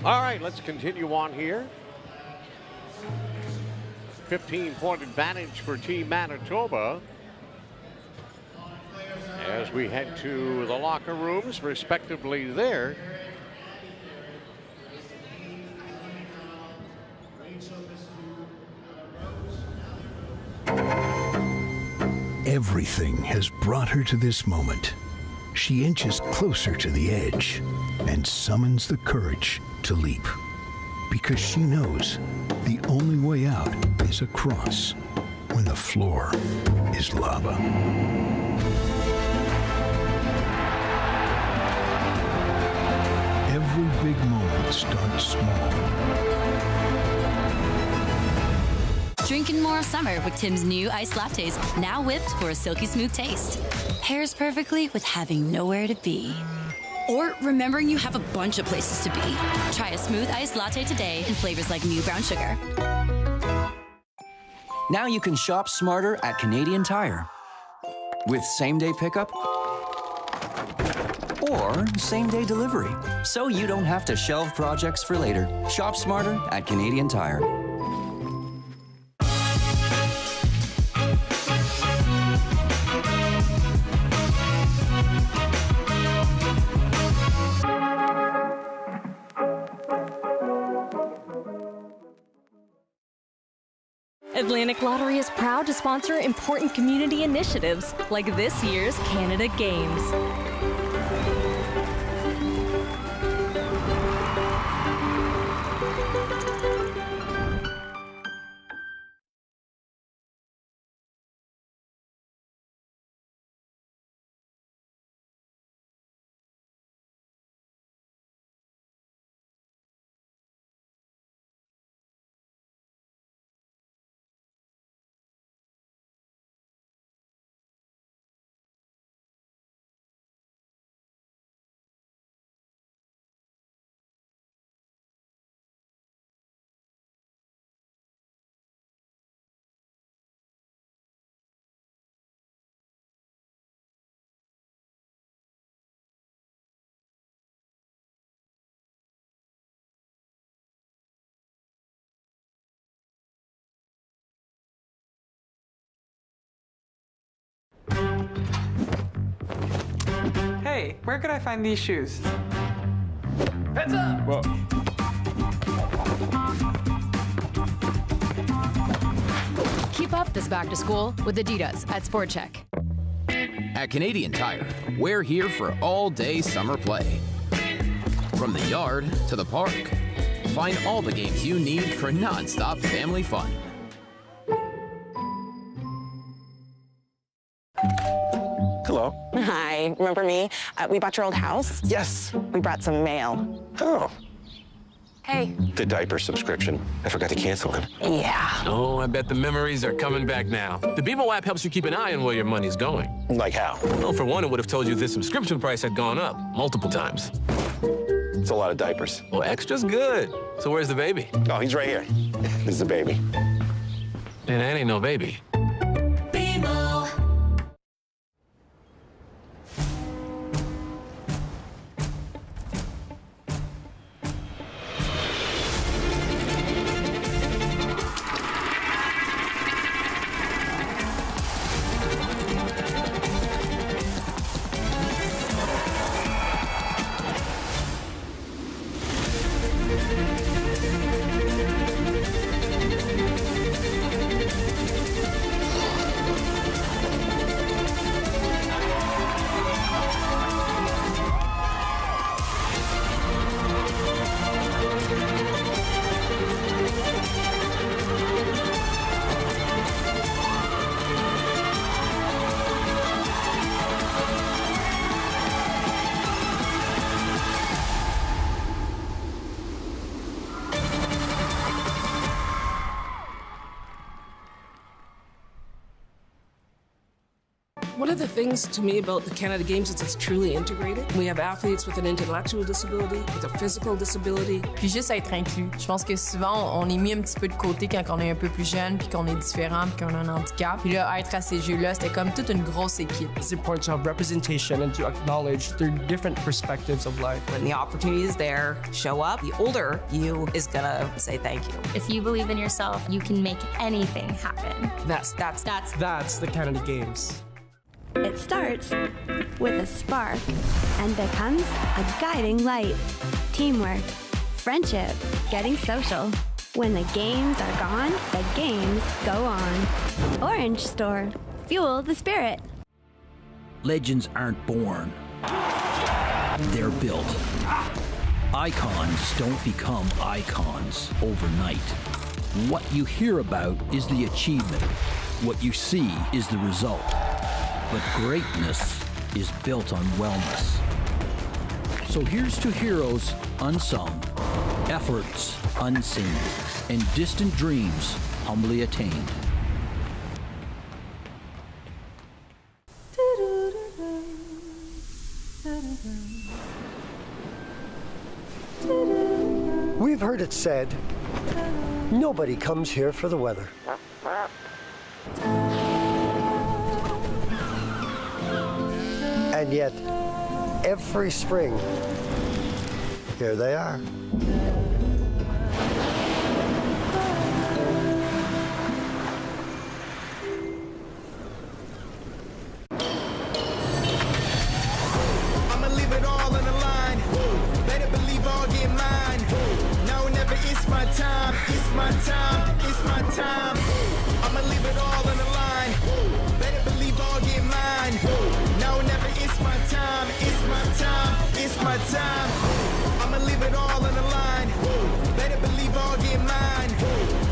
All right, let's continue on here. 15-point advantage for Team Manitoba as we head to the locker rooms, respectively there. Everything has brought her to this moment. She inches closer to the edge and summons the courage to leap. Because she knows the only way out is across when the floor is lava. Every big moment starts small. Drinking more summer with Tim's new iced lattes, now whipped for a silky smooth taste. Pairs perfectly with having nowhere to be. Or remembering you have a bunch of places to be. Try a smooth iced latte today in flavors like new brown sugar. Now you can shop smarter at Canadian Tire. With same-day pickup or same-day delivery. So you don't have to shelve projects for later. Shop smarter at Canadian Tire. Atlantic Lottery is proud to sponsor important community initiatives like this year's Canada Games. Hey, where could I find these shoes? Heads up! Whoa. Keep up this back to school with Adidas at Sport Check. At Canadian Tire, we're here for all-day summer play. From the yard to the park, find all the games you need for non-stop family fun. Hello. Hi, remember me? We bought your old house. Yes. We brought some mail. Oh. Hey. The diaper subscription. I forgot to cancel it. Yeah. Oh, I bet the memories are coming back now. The Vimeo app helps you keep an eye on where your money's going. Like how? Well, for one, it would have told you this subscription price had gone up multiple times. It's a lot of diapers. Well, extra's good. So where's the baby? Oh, he's right here. This is the baby. And that ain't no baby. One of the things to me about the Canada Games is it's truly integrated. We have athletes with an intellectual disability, with a physical disability. Puis juste être inclus. Je pense que souvent, on est mis un petit peu de côté quand on est un peu plus jeune, puis qu'on est différent, puis qu'on a un handicap. Puis là, être à ces Jeux-là, c'était comme toute une grosse équipe. It's important to have representation and to acknowledge their different perspectives of life. When the opportunity is there, show up. The older you is gonna say thank you. If you believe in yourself, you can make anything happen. That's the Canada Games. It starts with a spark and becomes a guiding light. Teamwork, friendship, getting social. When the games are gone, the games go on. Orange Store, fuel the spirit. Legends aren't born. They're built. Icons don't become icons overnight. What you hear about is the achievement. What you see is the result. But greatness is built on wellness. So here's to heroes unsung, efforts unseen, and distant dreams humbly attained. We've heard it said, nobody comes here for the weather. And yet, every spring, here they are. I'ma leave it all on the line. Better believe I'll get mine. No, never, it's my time. It's my time. It's my time. I'ma leave it all on the line. Better believe I'll get mine. No, never, it's my time. It's my time. It's my time. I'ma leave it all on the line. Better believe I'll get mine.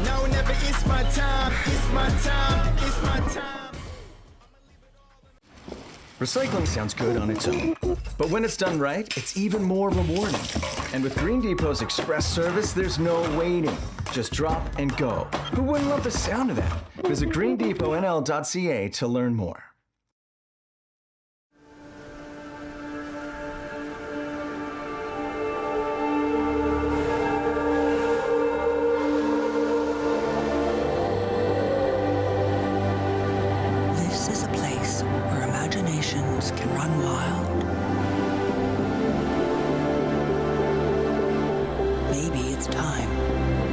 No, never, it's my time. It's my time. It's my time. Recycling sounds good on its own, but when it's done right, it's even more rewarding. And with Green Depot's express service, there's no waiting. Just drop and go. Who wouldn't love the sound of that? Visit greendepotnl.ca to learn more. This is a place where imaginations can run wild. Maybe it's time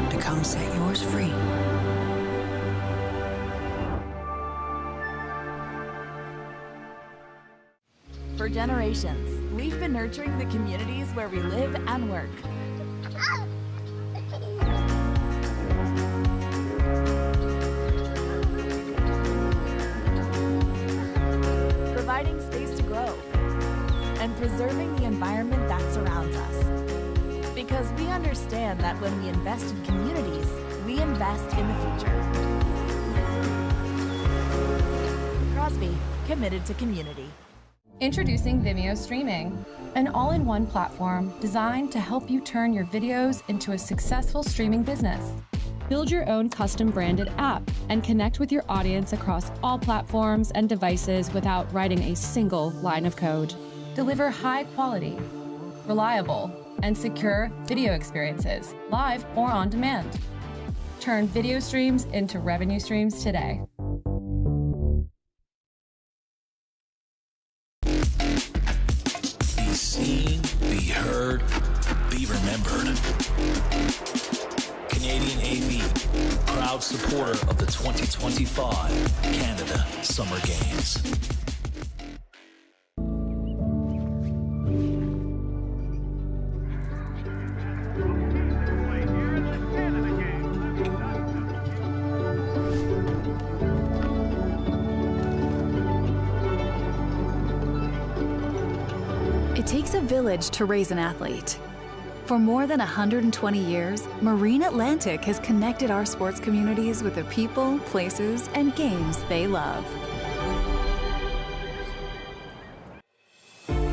to come set yours free. For generations, we've been nurturing the communities where we live and work. Providing space to grow and preserving the environment that surrounds us. Because we understand that when we invest in communities, we invest in the future. Crosby, committed to community. Introducing Vimeo Streaming, an all-in-one platform designed to help you turn your videos into a successful streaming business. Build your own custom branded app and connect with your audience across all platforms and devices without writing a single line of code. Deliver high quality, reliable, and secure video experiences, live or on demand. Turn video streams into revenue streams today. Be seen, be heard, be remembered. Canadian AV, proud supporter of the 2025 Canada Summer Games. It takes a village to raise an athlete. For more than 120 years, Marine Atlantic has connected our sports communities with the people, places, and games they love.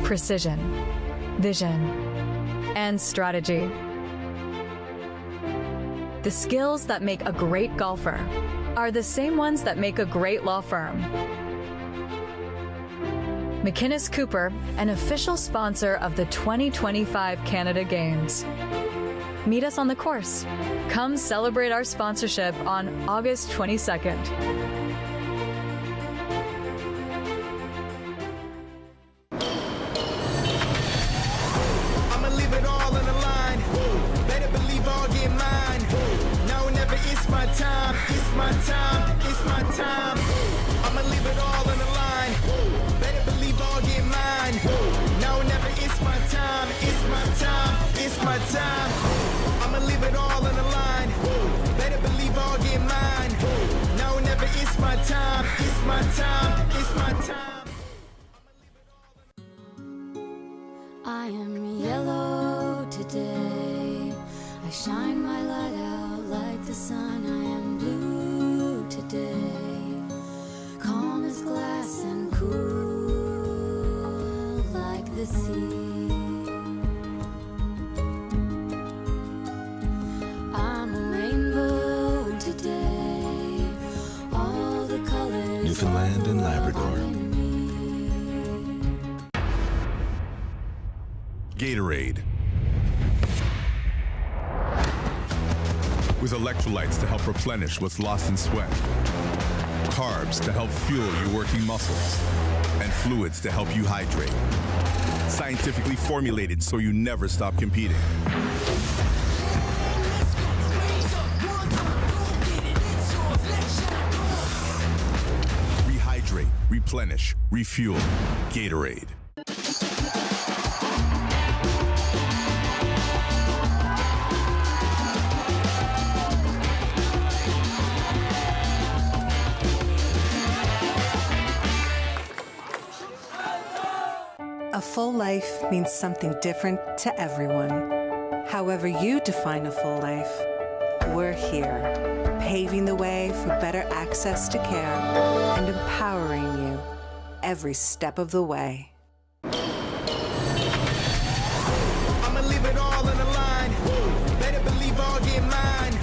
Precision, vision, and strategy. The skills that make a great golfer are the same ones that make a great law firm. McKinnis Cooper, an official sponsor of the 2025 Canada Games. Meet us on the course. Come celebrate our sponsorship on August 22nd. I'ma leave it all on the line. Better believe I'll get mine. Now or never, it's my time. It's my time. It's my time. I'ma leave it all on the line. Better believe I'll get mine. Now or never, it's my time. It's my time. It's my time. I'ma leave it all on the line. Better believe I'll get mine. Now or never, it's my time. It's my time. It's my time. I am yellow today. I shine my light out like the sun. I am blue today. Calm as glass and cool like the sea. I'm a rainbow today. All the colors. Newfoundland and Labrador. Gatorade. With electrolytes to help replenish what's lost in sweat. Carbs to help fuel your working muscles. And fluids to help you hydrate. Scientifically formulated so you never stop competing. Rehydrate, replenish, refuel. Gatorade. A full life means something different to everyone. However you define a full life, we're here, paving the way for better access to care and empowering you every step of the way. I'ma leave it all on the line. Better believe I'll get mine.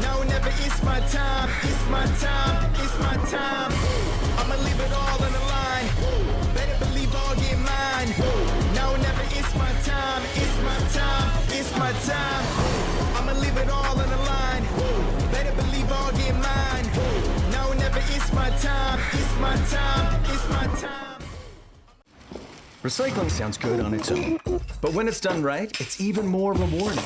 Now or never, it's my time. It's my time. It's my time. I'ma leave it all on the line. Better believe I'll get mine. Now or never, it's my time. It's my time. It's my time. I'ma leave it all on the line. Better believe I'll get mine. Now or never, it's my time. It's my time. It's my time. Recycling sounds good on its own, but when it's done right, it's even more rewarding.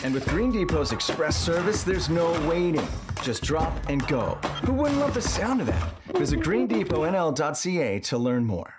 And with Green Depot's express service, there's no waiting. Just drop and go. Who wouldn't love the sound of that? Visit greendepotnl.ca to learn more.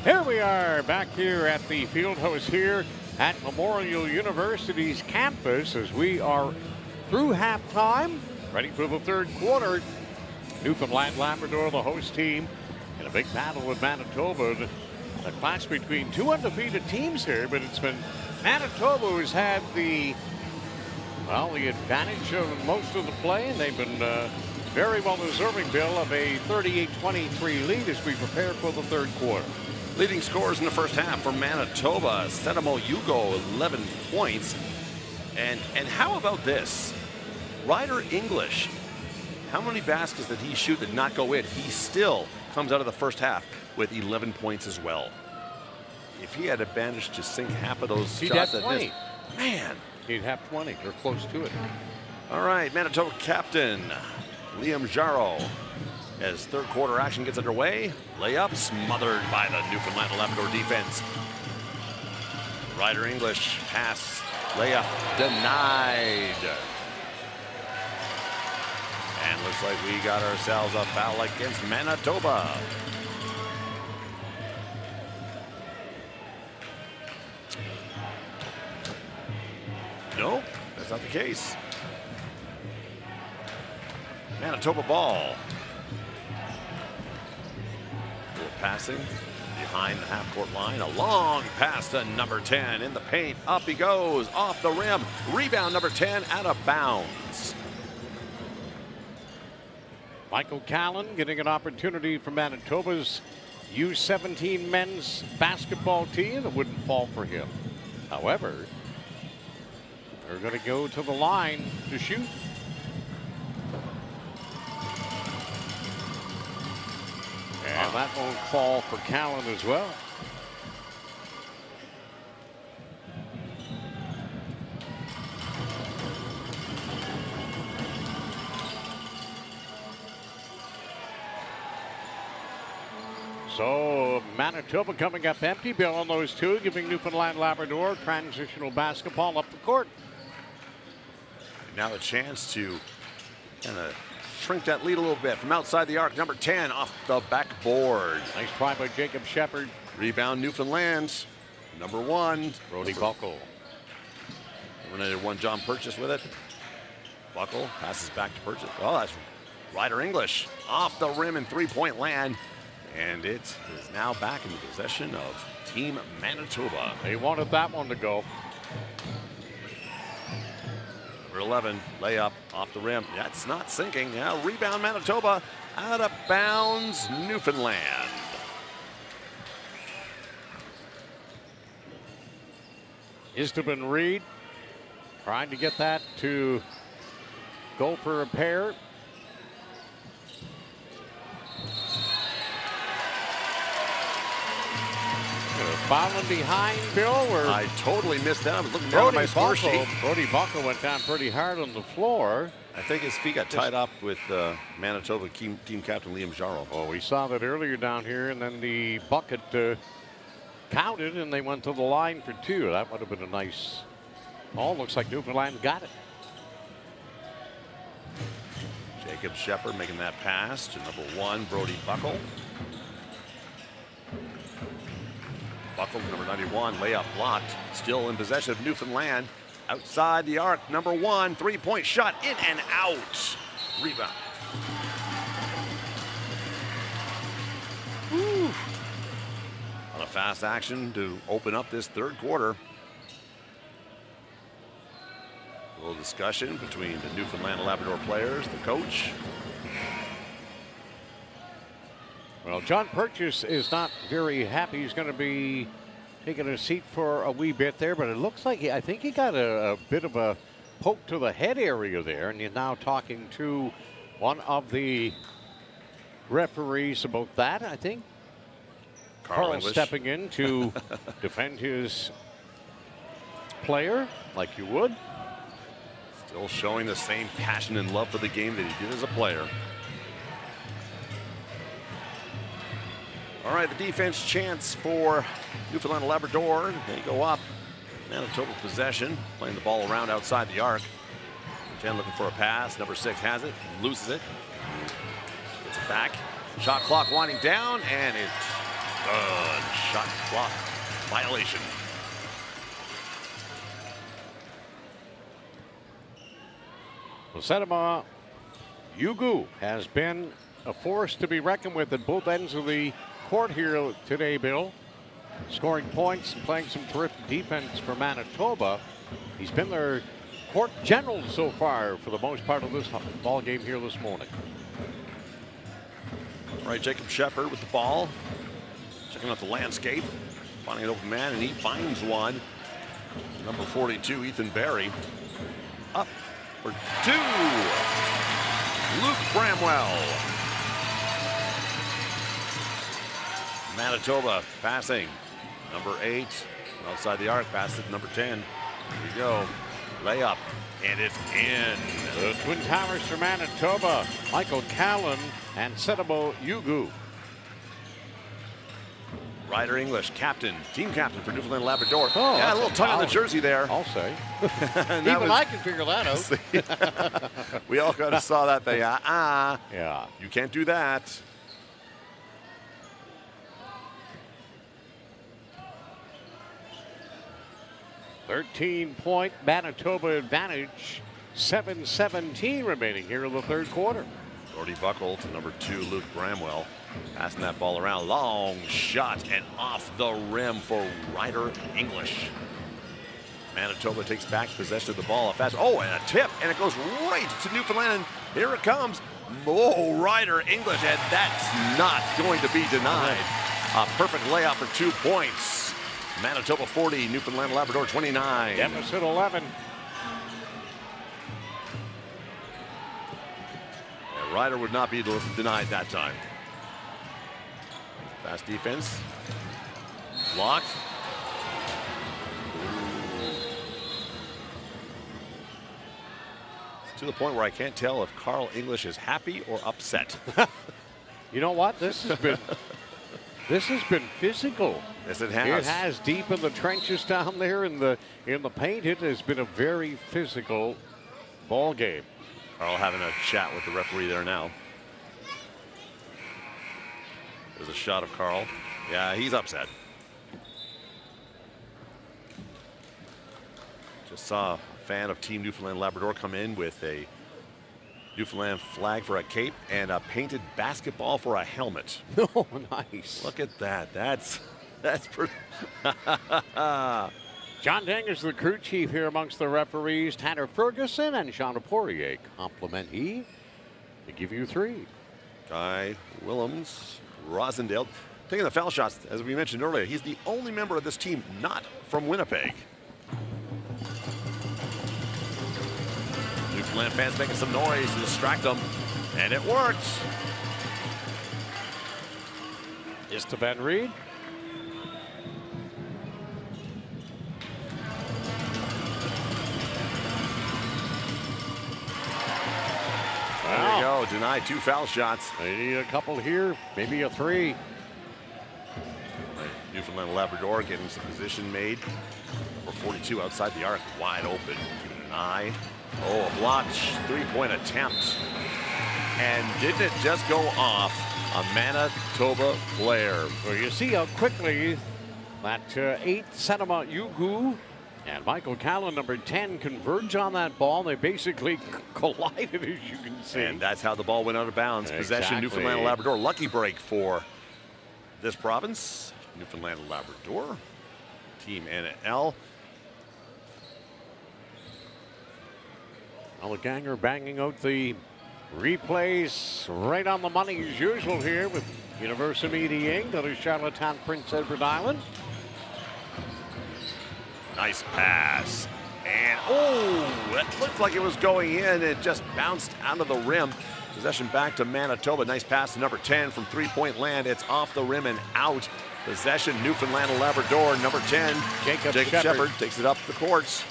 Here we are back here at the field house here at Memorial University's campus as we are through halftime, ready for the third quarter. Newfoundland Labrador, the host team, in a big battle with Manitoba. A clash between two undefeated teams here, but it's been Manitoba who's had the advantage of most of the play, and they've been very well deserving, Bill, of a 38-23 lead as we prepare for the third quarter. Leading scorers in the first half for Manitoba, Sedamo Hugo, 11 points. And how about this? Ryder English, how many baskets did he shoot that did not go in? He still comes out of the first half with 11 points as well. If he had managed to sink half of those shots that missed, man. He'd have 20, or close to it. All right, Manitoba captain Liam Jarreau, as third quarter action gets underway. Layup smothered by the Newfoundland Labrador defense. Ryder English pass, layup denied. And looks like we got ourselves a foul against Manitoba. No, that's not the case. Manitoba ball. A little passing behind the half-court line. A long pass to number 10 in the paint. Up he goes, off the rim. Rebound number 10 out of bounds. Michael Callan getting an opportunity for Manitoba's U17 men's basketball team. It wouldn't fall for him. However, they're going to go to the line to shoot. And that won't fall for Callan as well. So Manitoba coming up empty. Bill on those two, giving Newfoundland Labrador transitional basketball up the court. Now a chance to kind of shrink that lead a little bit from outside the arc. Number 10 off the backboard. Nice try by Jacob Shepard. Rebound Newfoundland. Number 1, Brody Buckle. Eliminated one John Purchase with it. Buckle passes back to Purchase. Oh, that's Ryder English off the rim in three-point land. And it is now back in the possession of Team Manitoba. They wanted that one to go. Number 11, layup off the rim. That's not sinking. Now rebound Manitoba, out of bounds Newfoundland. Istvan Reed trying to get that to go for a pair. Fouling behind Bill. I totally missed that. I was looking down at my score sheet. Brody Buckle went down pretty hard on the floor. I think his feet got tied up with Manitoba team captain Liam Jarreau. Well, we saw that earlier down here, and then the bucket counted, and they went to the line for two. That would have been a nice ball. Looks like Newfoundland got it. Jacob Shepard making that pass to number 1, Brody Buckle. Buckle, number 91, layup blocked. Still in possession of Newfoundland. Outside the arc, number 1, three-point shot, in and out. Rebound. Woo. On a fast action to open up this third quarter. A little discussion between the Newfoundland Labrador players, the coach. Well, John Purchase is not very happy. He's going to be taking a seat for a wee bit there, but it looks like I think he got a bit of a poke to the head area there, and he's now talking to one of the referees about that, I think. Carl stepping in to defend his player like you would. Still showing the same passion and love for the game that he did as a player. All right, the defense chance for Newfoundland Labrador. They go up. Manitoba possession, playing the ball around outside the arc. 10 looking for a pass. Number 6 has it, loses it. Gets it back. Shot clock winding down, and it Good shot clock violation. Well, Sedema Yugu has been a force to be reckoned with at both ends of the court here today, Bill. Scoring points and playing some terrific defense for Manitoba. He's been their court general so far for the most part of this ball game here this morning. All right, Jacob Shepard with the ball. Checking out the landscape. Finding an open man, and he finds one. Number 42, Ethan Barry. Up for two. Luke Bramwell. Manitoba passing. Number 8. Outside the arc. Pass it number 10. Here we go. Layup. And it's in. The Twin Towers for Manitoba. Michael Callan and Sedema Yugu. Ryder English, captain, team captain for Newfoundland Labrador. Oh, yeah, a little tongue on the jersey there. I'll say. Even I can figure that out. We all kind of saw that thing. Yeah. You can't do that. .13 Manitoba advantage. 7:17 remaining here in the third quarter. Gordy Buckle to number 2, Luke Bramwell. Passing that ball around. Long shot and off the rim for Ryder English. Manitoba takes back possession of the ball. And a tip, and it goes right to Newfoundland. Here it comes. Oh, Ryder English, and that's not going to be denied. A perfect layup for 2 points. Manitoba 40, Newfoundland Labrador 29. Deficit 11. And Ryder would not be denied that time. Fast defense. Blocked. It's to the point where I can't tell if Carl English is happy or upset. You know what? This has been physical. Yes, it has. It has, deep in the trenches down there in the paint. It has been a very physical ball game. Carl having a chat with the referee there now. There's a shot of Carl. Yeah, he's upset. Just saw a fan of Team Newfoundland Labrador come in with a Newfoundland flag for a cape and a painted basketball for a helmet. Oh, nice. Look at that. That's pretty. John Danger's the crew chief here amongst the referees. Tanner Ferguson and Sean Poirier compliment he to give you 3. Guy Willems, Rosendale taking the foul shots. As we mentioned earlier, he's the only member of this team not from Winnipeg. Newfoundland fans making some noise to distract them, and it worked. Istvan Reed. There you go, denied 2 foul shots. They need a couple here, maybe a 3. Newfoundland Labrador getting some position made. Number 42 outside the arc, wide open. Keeping an eye. Oh, a blocked 3-point attempt. And didn't it just go off a Manitoba player? Well, you see how quickly that 8 Sedema Yugu and Michael Callan, number 10, converge on that ball. They basically collided, as you can see. And that's how the ball went out of bounds. Exactly. Possession, Newfoundland Labrador. Lucky break for this province. Newfoundland Labrador. Team NL. Well, the gang are banging out the replays right on the money as usual here with University Inc. out of Charlottetown, Prince Edward Island. Nice pass. And, oh, it looked like it was going in. It just bounced out of the rim. Possession back to Manitoba. Nice pass to number 10 from 3-point land. It's off the rim and out. Possession, Newfoundland and Labrador. Number 10, Jacob Shepard takes it up the courts.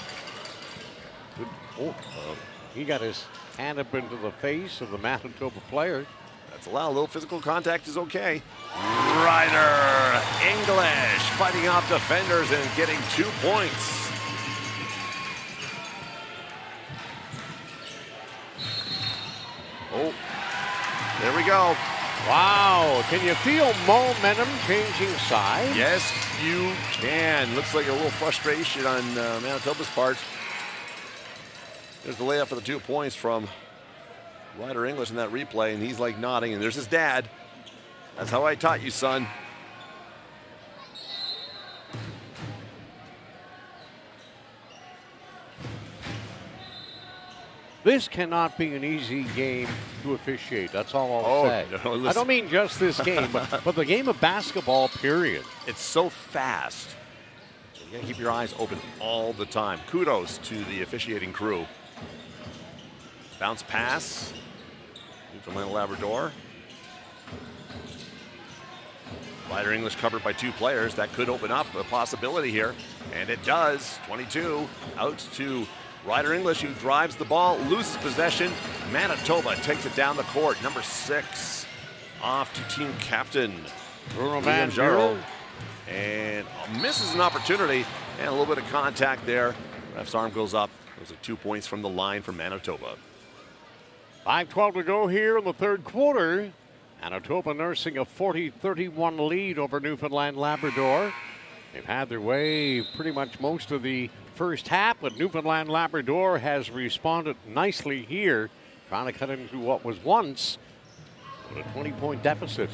He got his hand up into the face of the Manitoba player. That's allowed. A little physical contact is okay. Ryder English fighting off defenders and getting 2 points. Oh, there we go. Wow, can you feel momentum changing sides? Yes, you can. Looks like a little frustration on Manitoba's part. There's the layup for the 2 points from Ryder English in that replay, and he's like nodding, and there's his dad. That's how I taught you, son. This cannot be an easy game to officiate. That's all I'll say. No, I don't mean just this game, but the game of basketball, period. It's so fast. So you gotta keep your eyes open all the time. Kudos to the officiating crew. Bounce pass. Newfoundland Labrador. Ryder English covered by 2 players. That could open up a possibility here. And it does. 22 out to Ryder English, who drives the ball, loses possession. Manitoba takes it down the court. Number 6 off to team captain Bruno Van Buren. And misses an opportunity and a little bit of contact there. Ref's arm goes up. Those are 2 points from the line for Manitoba. 5:12 to go here in the third quarter. Manitoba nursing a 40-31 lead over Newfoundland Labrador. They've had their way pretty much most of the first half, but Newfoundland Labrador has responded nicely here, trying to cut into what was once a 20-point deficit.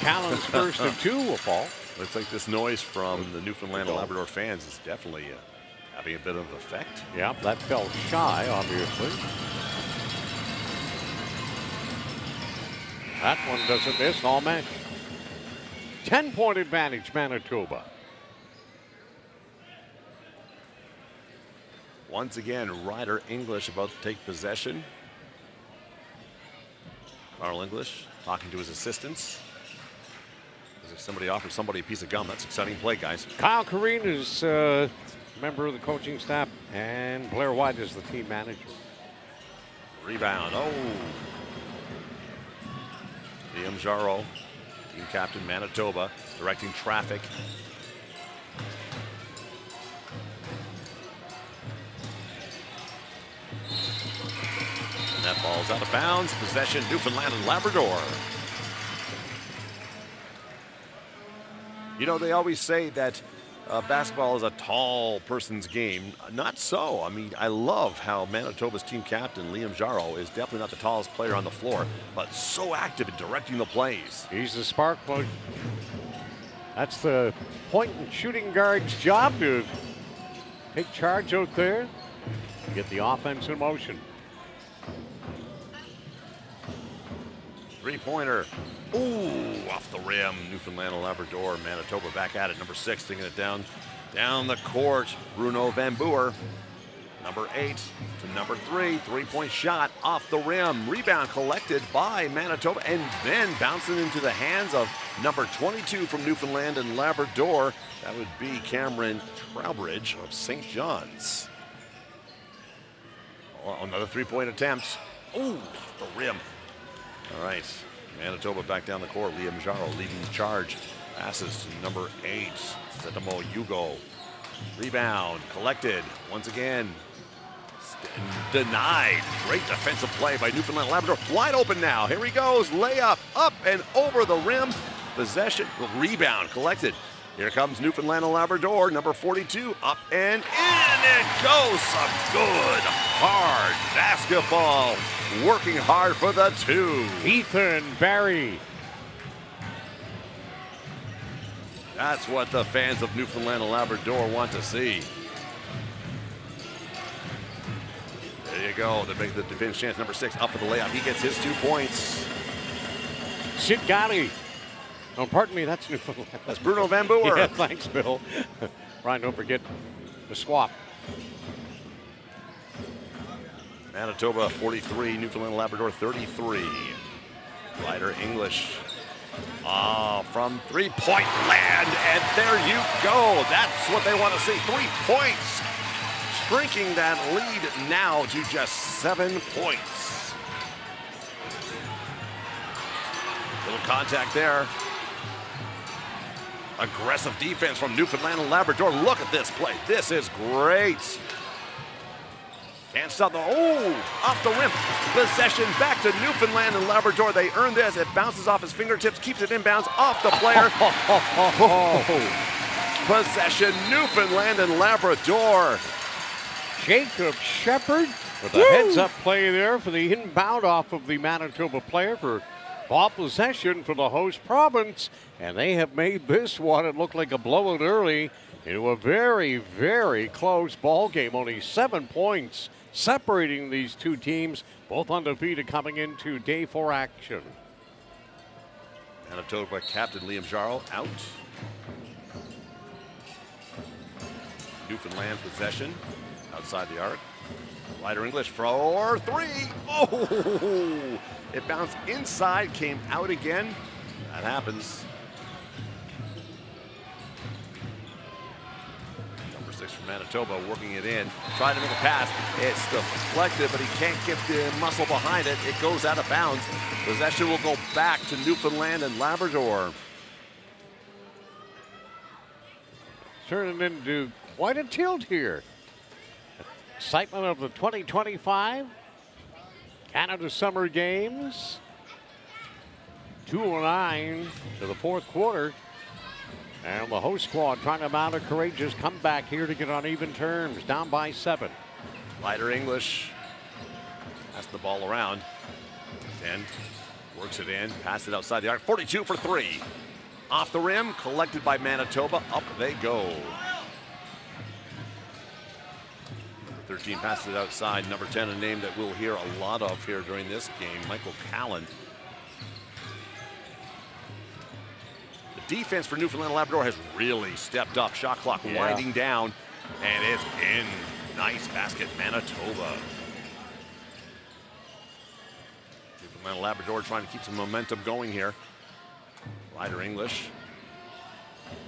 Callan's first of 2 will fall. Looks like this noise from the Newfoundland and Labrador fans is definitely having a bit of effect. Yeah, that fell shy, obviously. That one doesn't miss, all match. 10-point advantage, Manitoba. Once again, Ryder English about to take possession. Carl English talking to his assistants. As if somebody offered somebody a piece of gum. That's an exciting play, guys. Kyle Kareen is a member of the coaching staff, and Blair White is the team manager. Rebound. Oh. Liam Jarreau, team captain, Manitoba, directing traffic. And that ball's out of bounds. Possession, Newfoundland and Labrador. You know, they always say that basketball is a tall person's game. Not so. I mean, I love how Manitoba's team captain, Liam Jarreau, is definitely not the tallest player on the floor, but so active in directing the plays. He's the spark plug. That's the point and shooting guard's job, to take charge out there, get the offense in motion. Three-pointer. Ooh, off the rim. Newfoundland and Labrador. Manitoba back at it. Number 6 taking it down the court. Bruno Van Buren. Number 8 to number 3. Three-point shot off the rim. Rebound collected by Manitoba and then bouncing into the hands of number 22 from Newfoundland and Labrador. That would be Cameron Trowbridge of St. John's. Oh, another three-point attempt. Ooh, off the rim. All right, Manitoba back down the court. Liam Jarreau leading the charge. Passes to number 8, Setamo Hugo. Rebound collected once again. Denied. Great defensive play by Newfoundland Labrador. Wide open now. Here he goes. Layup up and over the rim. Possession. Rebound collected. Here comes Newfoundland and Labrador. Number 42 up and in. It goes. Some good hard basketball. Working hard for the 2. Ethan Barry. That's what the fans of Newfoundland and Labrador want to see. There you go. The big defense chance. Number 6 up for the layup. He gets his 2 points. Sid Gotti. Oh, pardon me, that's Newfoundland. That's Bruno Van Buren. Yeah, thanks, Bill. Brian, don't forget the swap. Manitoba 43, Newfoundland Labrador 33. Ryder English from three-point land, and there you go. That's what they want to see. 3 points, shrinking that lead now to just 7 points. Little contact there. Aggressive defense from Newfoundland and Labrador. Look at this play. This is great. Can't stop the, off the rim. Possession back to Newfoundland and Labrador. They earn this. It bounces off his fingertips, keeps it inbounds, off the player. Possession, Newfoundland and Labrador. Jacob Shepard with a heads-up play there for the inbound off of the Manitoba player for ball possession for the host province. And they have made this one, it looked like a blowout early, into a very, very close ball game. Only 7 points separating these two teams, both undefeated coming into day 4 action. Manitoba captain Liam Jarl out. Newfoundland possession outside the arc. Ryder English for 3. Oh! It bounced inside, came out again. That happens. Number 6 from Manitoba working it in. Trying to make a pass. It's deflected, but he can't get the muscle behind it. It goes out of bounds. Possession will go back to Newfoundland and Labrador. Turning into quite a tilt here. Excitement of the 2025 Canada Summer Games. 2:09 to the 4th quarter. And the host squad trying to mount a courageous comeback here to get on even terms. Down by 7. Ryder English pass the ball around. 10 works it in, pass it outside the arc. 42 for 3. Off the rim, collected by Manitoba. Up they go. 13 passes it outside. Number 10, a name that we'll hear a lot of here during this game, Michael Callan. The defense for Newfoundland and Labrador has really stepped up. Shot clock winding down, and it's in. Nice basket, Manitoba. Newfoundland and Labrador trying to keep some momentum going here. Ryder English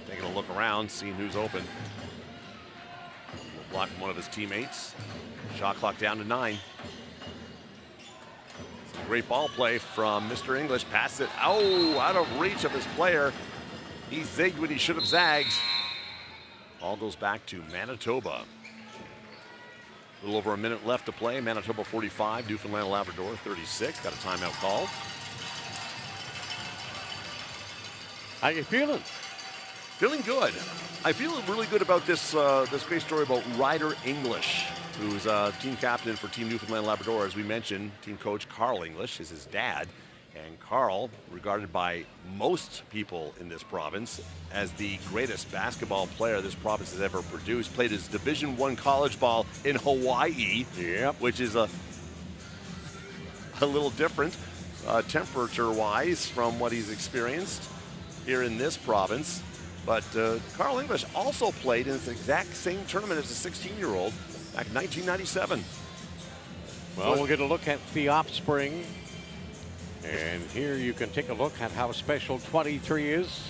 taking a look around, seeing who's open. Block from one of his teammates. Shot clock down to 9. Some great ball play from Mr. English. Passes it out of reach of his player. He zigged when he should have zagged. All goes back to Manitoba. A little over a minute left to play. Manitoba 45, Newfoundland Labrador 36. Got a timeout called. How you feeling? Feeling good. I feel really good about this this great story about Ryder English, who's team captain for Team Newfoundland Labrador. As we mentioned, team coach Carl English is his dad. And Carl, regarded by most people in this province as the greatest basketball player this province has ever produced, played his Division I college ball in Hawaii, which is a little different temperature-wise from what he's experienced here in this province. But Carl English also played in this exact same tournament as a 16-year-old back in 1997. Well, we'll get a look at the offspring. And here you can take a look at how special 23 is,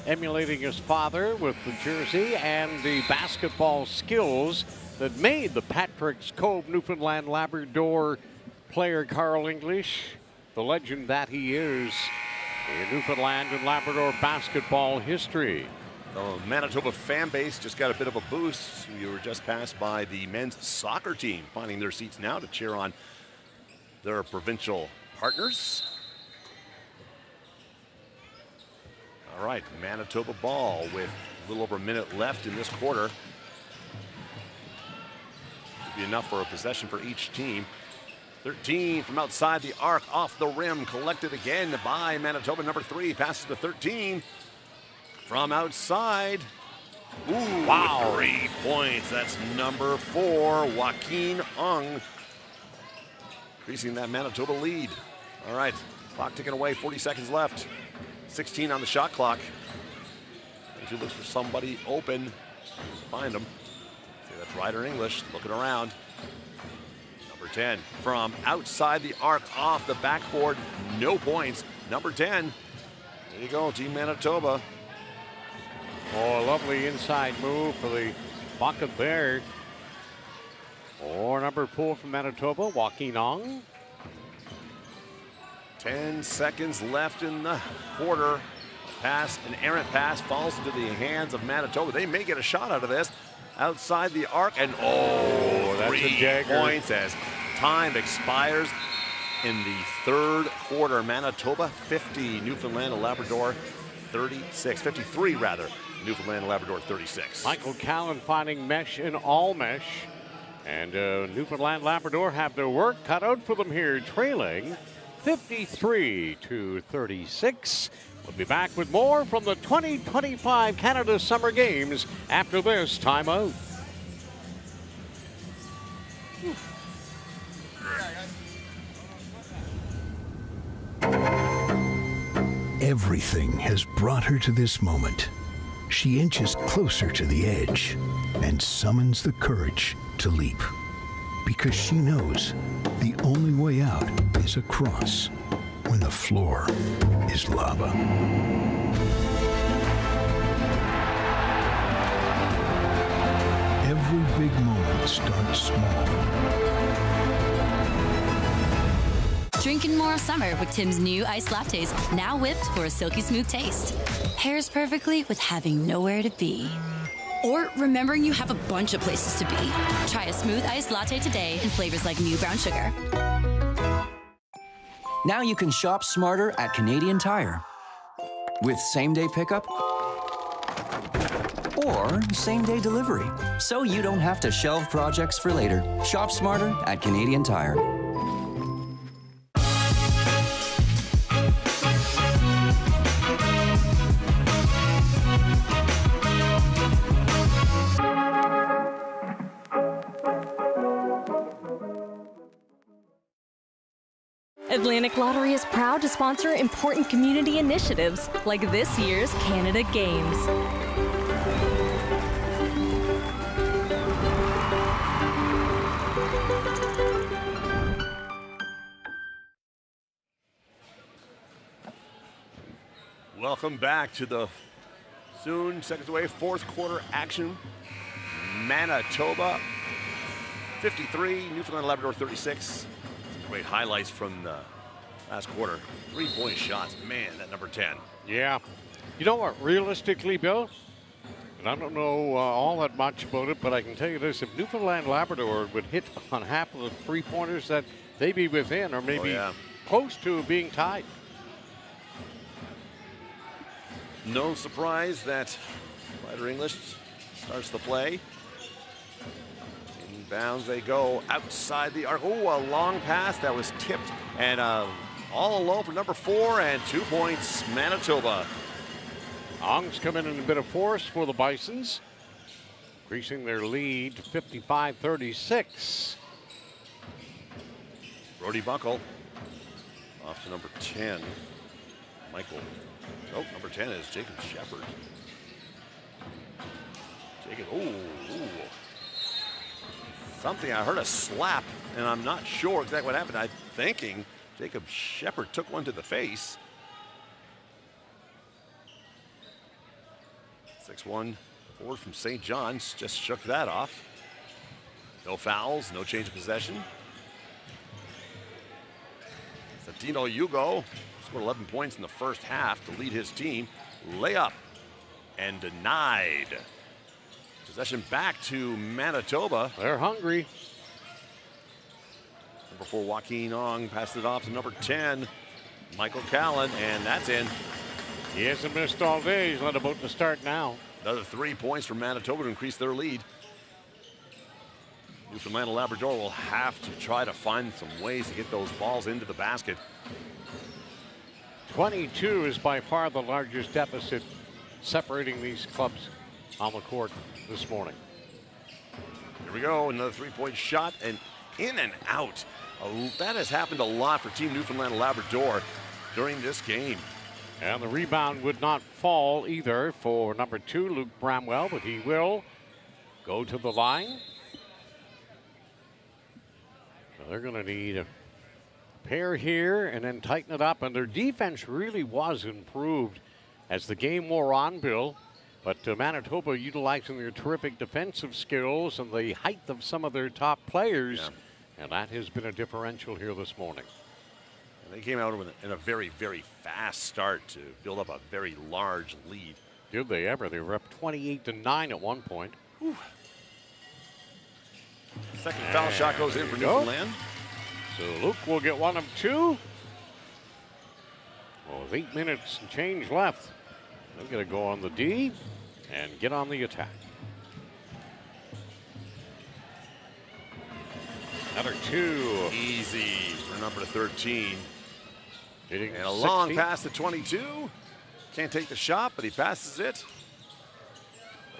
emulating his father with the jersey and the basketball skills that made the Patrick's Cove Newfoundland Labrador player Carl English the legend that he is in Newfoundland and Labrador basketball history. The Manitoba fan base just got a bit of a boost. You were just passed by the men's soccer team, finding their seats now to cheer on their provincial partners. All right, Manitoba ball with a little over a minute left in this quarter. Should be enough for a possession for each team. 13 from outside the arc, off the rim, collected again by Manitoba. Number 3 passes to 13 from outside. Ooh, wow. 3 points. That's number 4, Joaquin Ung, increasing that Manitoba lead. All right, clock ticking away, 40 seconds left. 16 on the shot clock. And she looks for somebody open. Find him. See, that's Ryder English looking around. Number 10 from outside the arc, off the backboard, no points. Number 10. There you go, Team Manitoba. Oh, a lovely inside move for the bucket there. Or number 4 from Manitoba, Joaquin Ong. 10 seconds left in the quarter. Pass, an errant pass, falls into the hands of Manitoba. They may get a shot out of this. Outside the arc, and that's a 3 dagger. points as time expires in the third quarter. Manitoba 50, Newfoundland and Labrador 36, 53 rather. Newfoundland and Labrador 36. Michael Callan finding mesh in all mesh. And Newfoundland Labrador have their work cut out for them here, trailing 53-36. We'll be back with more from the 2025 Canada Summer Games after this timeout. Everything has brought her to this moment. She inches closer to the edge and summons the courage to leap. Because she knows the only way out is across when the floor is lava. Every big moment starts small. Drinking more summer with Tim's new iced lattes, now whipped for a silky smooth taste. Pairs perfectly with having nowhere to be. Or remembering you have a bunch of places to be. Try a smooth iced latte today in flavors like new brown sugar. Now you can shop smarter at Canadian Tire. With same-day pickup or same-day delivery. So you don't have to shelve projects for later. Shop smarter at Canadian Tire. Atlantic Lottery is proud to sponsor important community initiatives like this year's Canada Games. Welcome back to the soon seconds away fourth quarter action. Manitoba 53, Newfoundland Labrador 36. Great highlights from the last quarter. 3-point shots. Man, that number 10. Yeah. You know what, realistically, Bill, and I don't know all that much about it, but I can tell you this. If Newfoundland Labrador would hit on half of the three-pointers, that they'd be within or maybe close to being tied. No surprise that Ryder English starts the play. Inbounds they go outside the arc. Oh, a long pass that was tipped and all alone for number 4 and 2 points, Manitoba. Ong's come in a bit of force for the Bisons, increasing their lead 55-36. Brody Buckle off to number 10, Michael. Oh, number 10 is Jacob Shepard. Jacob, ooh. Something, I heard a slap, and I'm not sure exactly what happened. I'm thinking Jacob Shepard took one to the face. 6'1" forward from St. John's just shook that off. No fouls, no change of possession. Dino Hugo scored 11 points in the first half to lead his team. Layup and denied. Possession back to Manitoba. They're hungry. Number 4, Joaquin Ong passed it off to number 10, Michael Callan, and that's in. He hasn't missed all day. He's not about to start now. Another 3 points for Manitoba to increase their lead. Newfoundland and Labrador will have to try to find some ways to get those balls into the basket. 22 is by far the largest deficit separating these clubs on the court this morning. Here we go, another 3-point shot and in and out. That has happened a lot for Team Newfoundland and Labrador during this game. And the rebound would not fall either for number 2, Luke Bramwell, but he will go to the line. So they're going to need a pair here and then tighten it up. And their defense really was improved as the game wore on, Bill. But Manitoba utilizing their terrific defensive skills and the height of some of their top players. And that has been a differential here this morning. They came out in a very, very fast start to build up a very large lead. Did they ever? They were up 28-9 at one point. Whew. Second foul shot goes in for Newfoundland. So Luke will get one of two. Well, with 8 minutes and change left, they're going to go on the D and get on the attack. Another two. Easy for number 13. Hitting and a long pass to 22. Can't take the shot, but he passes it.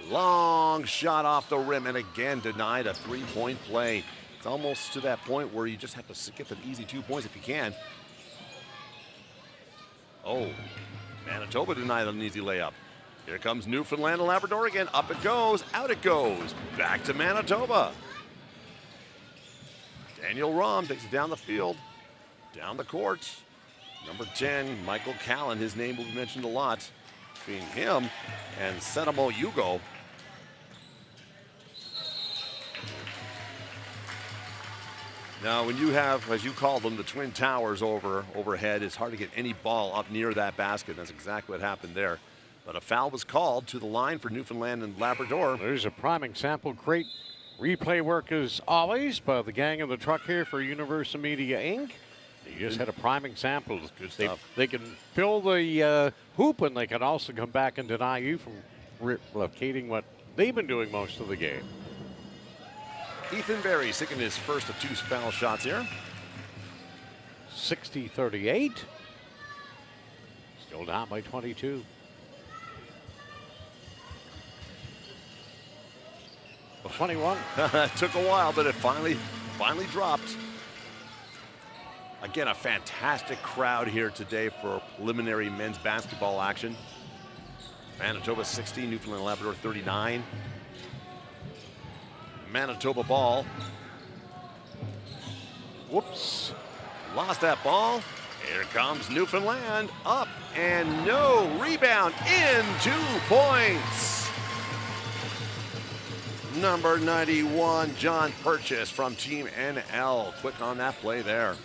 Long shot off the rim, and again denied a three-point play. It's almost to that point where you just have to get the easy 2 points if you can. Oh, Manitoba denied an easy layup. Here comes Newfoundland and Labrador again. Up it goes, out it goes. Back to Manitoba. Daniel Rahm takes it down the field, down the court. Number 10, Michael Callan, his name will be mentioned a lot. Between him and Sedamo Yugo. Now, when you have, as you call them, the Twin Towers overhead, it's hard to get any ball up near that basket. That's exactly what happened there. But a foul was called to the line for Newfoundland and Labrador. There's a prime example. Great replay work as always by the gang in the truck here for Universal Media Inc. You just had a prime example. Good stuff. They can fill the hoop, and they can also come back and deny you from replicating what they've been doing most of the game. Ethan Berry sinking his first of 2 foul shots here. 60-38. Still down by 22. Well, 21. It took a while, but it finally dropped. Again, a fantastic crowd here today for preliminary men's basketball action. Manitoba 60, Newfoundland Labrador 39. Manitoba ball. Whoops. Lost that ball. Here comes Newfoundland. Up and no. Rebound in. 2 points. Number 91, John Purchase from Team NL. Quick on that play there.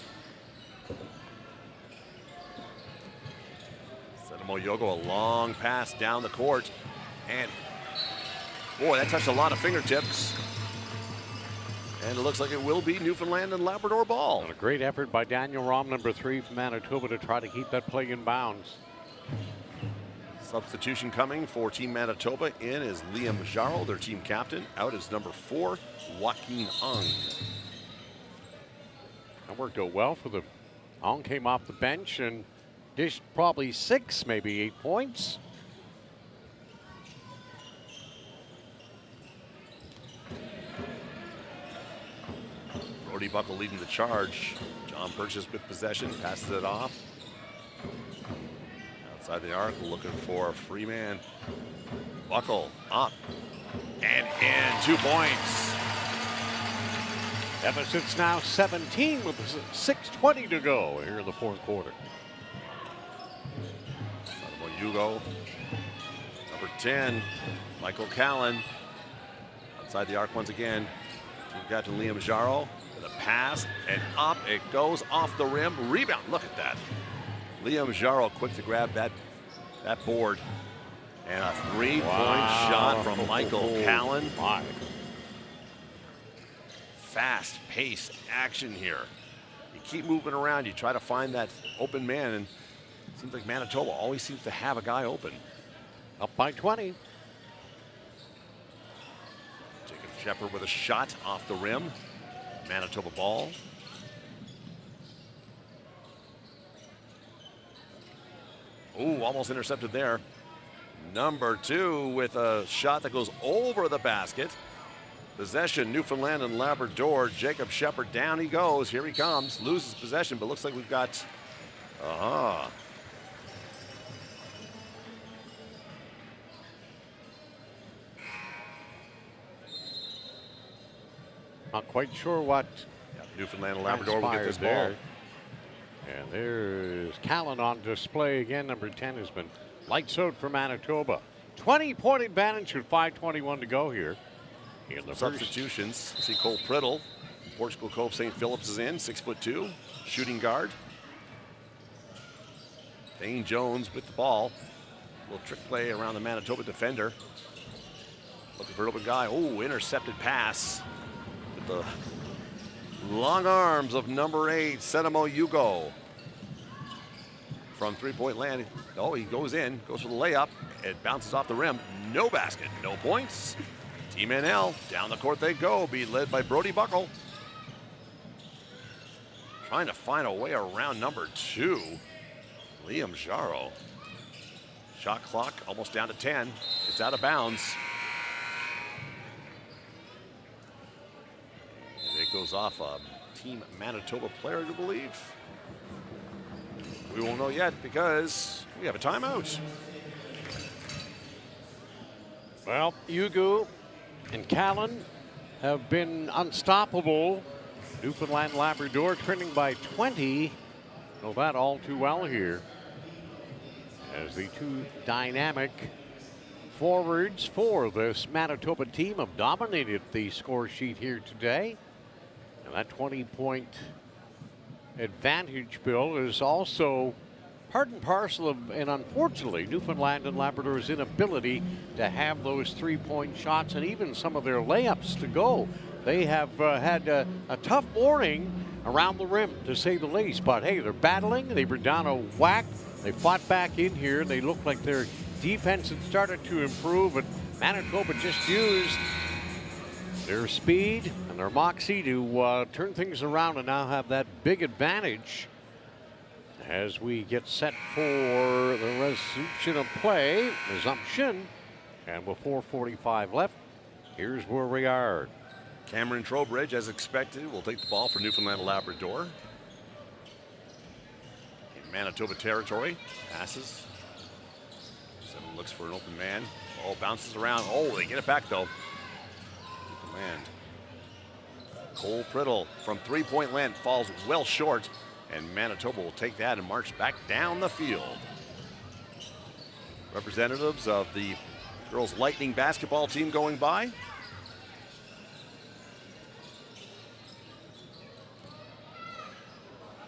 Moyogo, a long pass down the court. And, boy, that touched a lot of fingertips. And it looks like it will be Newfoundland and Labrador ball. And a great effort by Daniel Rahm, number 3 from Manitoba, to try to keep that play in bounds. Substitution coming for Team Manitoba. In is Liam Jarl, their team captain. Out is number 4, Joaquin Ong. That worked out well for them. Ong came off the bench and dished probably 6, maybe 8 points. Brody Buckle leading the charge. John Purchase with possession, passes it off. Outside the arc, looking for a free man. Buckle up and in. 2 points. Deficit's now 17 with 6:20 to go here in the 4th quarter. Hugo, number 10, Michael Callan. Outside the arc once again. Team captain Liam Jarro with a pass and up it goes off the rim. Rebound, look at that. Liam Jarro quick to grab that board. And a 3-point shot from Michael Callan. Fast-paced action here. You keep moving around, you try to find that open man, and it seems like Manitoba always seems to have a guy open. Up by 20. Jacob Shepard with a shot off the rim. Manitoba ball. Ooh, almost intercepted there. Number 2 with a shot that goes over the basket. Possession, Newfoundland and Labrador. Jacob Shepard, down he goes. Here he comes. Loses possession, but looks like we've got... Not quite sure what Newfoundland and Labrador will get this ball. There. And there's Callan on display again. Number 10 has been lights out for Manitoba. 20-point advantage with 5:21 to go here. In the substitutions, see Cole Priddle, Portugal Cove St. Phillips is in, 6'2", shooting guard. Dane Jones with the ball. A little trick play around the Manitoba defender. Looking for an open guy. Oh, intercepted pass with the long arms of number 8, Senamo Yugo. From three-point land. Oh, he goes in, goes for the layup. It bounces off the rim. No basket, no points. Team NL, down the court they go, being led by Brody Buckle. Trying to find a way around number 2, Liam Jarro. Shot clock almost down to 10. It's out of bounds. And it goes off a Team Manitoba player, I believe. We won't know yet because we have a timeout. Well, Yugu and Callan have been unstoppable. Newfoundland Labrador trending by 20. Know that all too well here. As the two dynamic forwards for this Manitoba team have dominated the score sheet here today. And that 20-point advantage, Bill, is also part and parcel of, and unfortunately, Newfoundland and Labrador's inability to have those three-point shots and even some of their layups to go. They have had a tough morning around the rim, to say the least. But hey, they're battling. They were down a whack. They fought back in here. They look like their defense had started to improve, and Manitoba just used their speed and their moxie to turn things around and now have that big advantage as we get set for the resumption of play. And with 4:45 left, here's where we are. Cameron Trowbridge, as expected, will take the ball for Newfoundland Labrador. In Manitoba territory, passes. Seven looks for an open man. Ball bounces around. Oh, they get it back though. Land. Cole Priddle from three-point land falls well short, and Manitoba will take that and march back down the field. Representatives of the girls Lightning basketball team going by.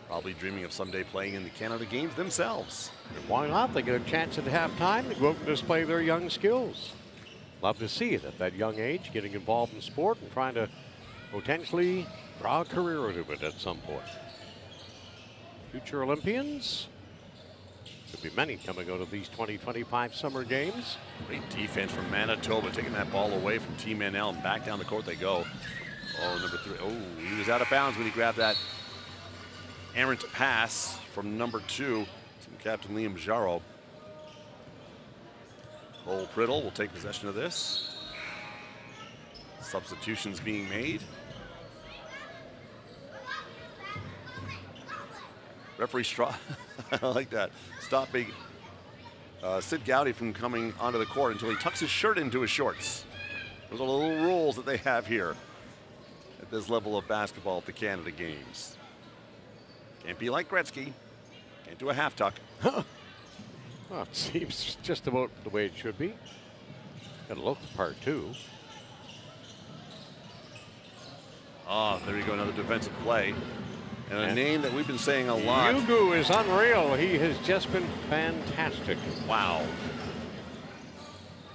Probably dreaming of someday playing in the Canada Games themselves. And why not? They get a chance at halftime to go out and display their young skills. Love to see it at that young age, getting involved in sport and trying to potentially draw a career out of it at some point. Future Olympians. Could be many coming out of these 2025 summer games. Great defense from Manitoba, taking that ball away from Team NL, and back down the court they go. Oh, number 3. Oh, he was out of bounds when he grabbed that errant pass from number 2, Team Captain Liam Jarro. Cole Priddle will take possession of this. Substitutions being made. Referee I like that. Stopping Sid Gowdy from coming onto the court until he tucks his shirt into his shorts. Those are the little rules that they have here at this level of basketball at the Canada Games. Can't be like Gretzky. Can't do a half tuck. Well, it seems just about the way it should be. Got to look the part too. Oh, there you go, another defensive play. And a name that we've been saying a lot. Yugu is unreal. He has just been fantastic. Wow.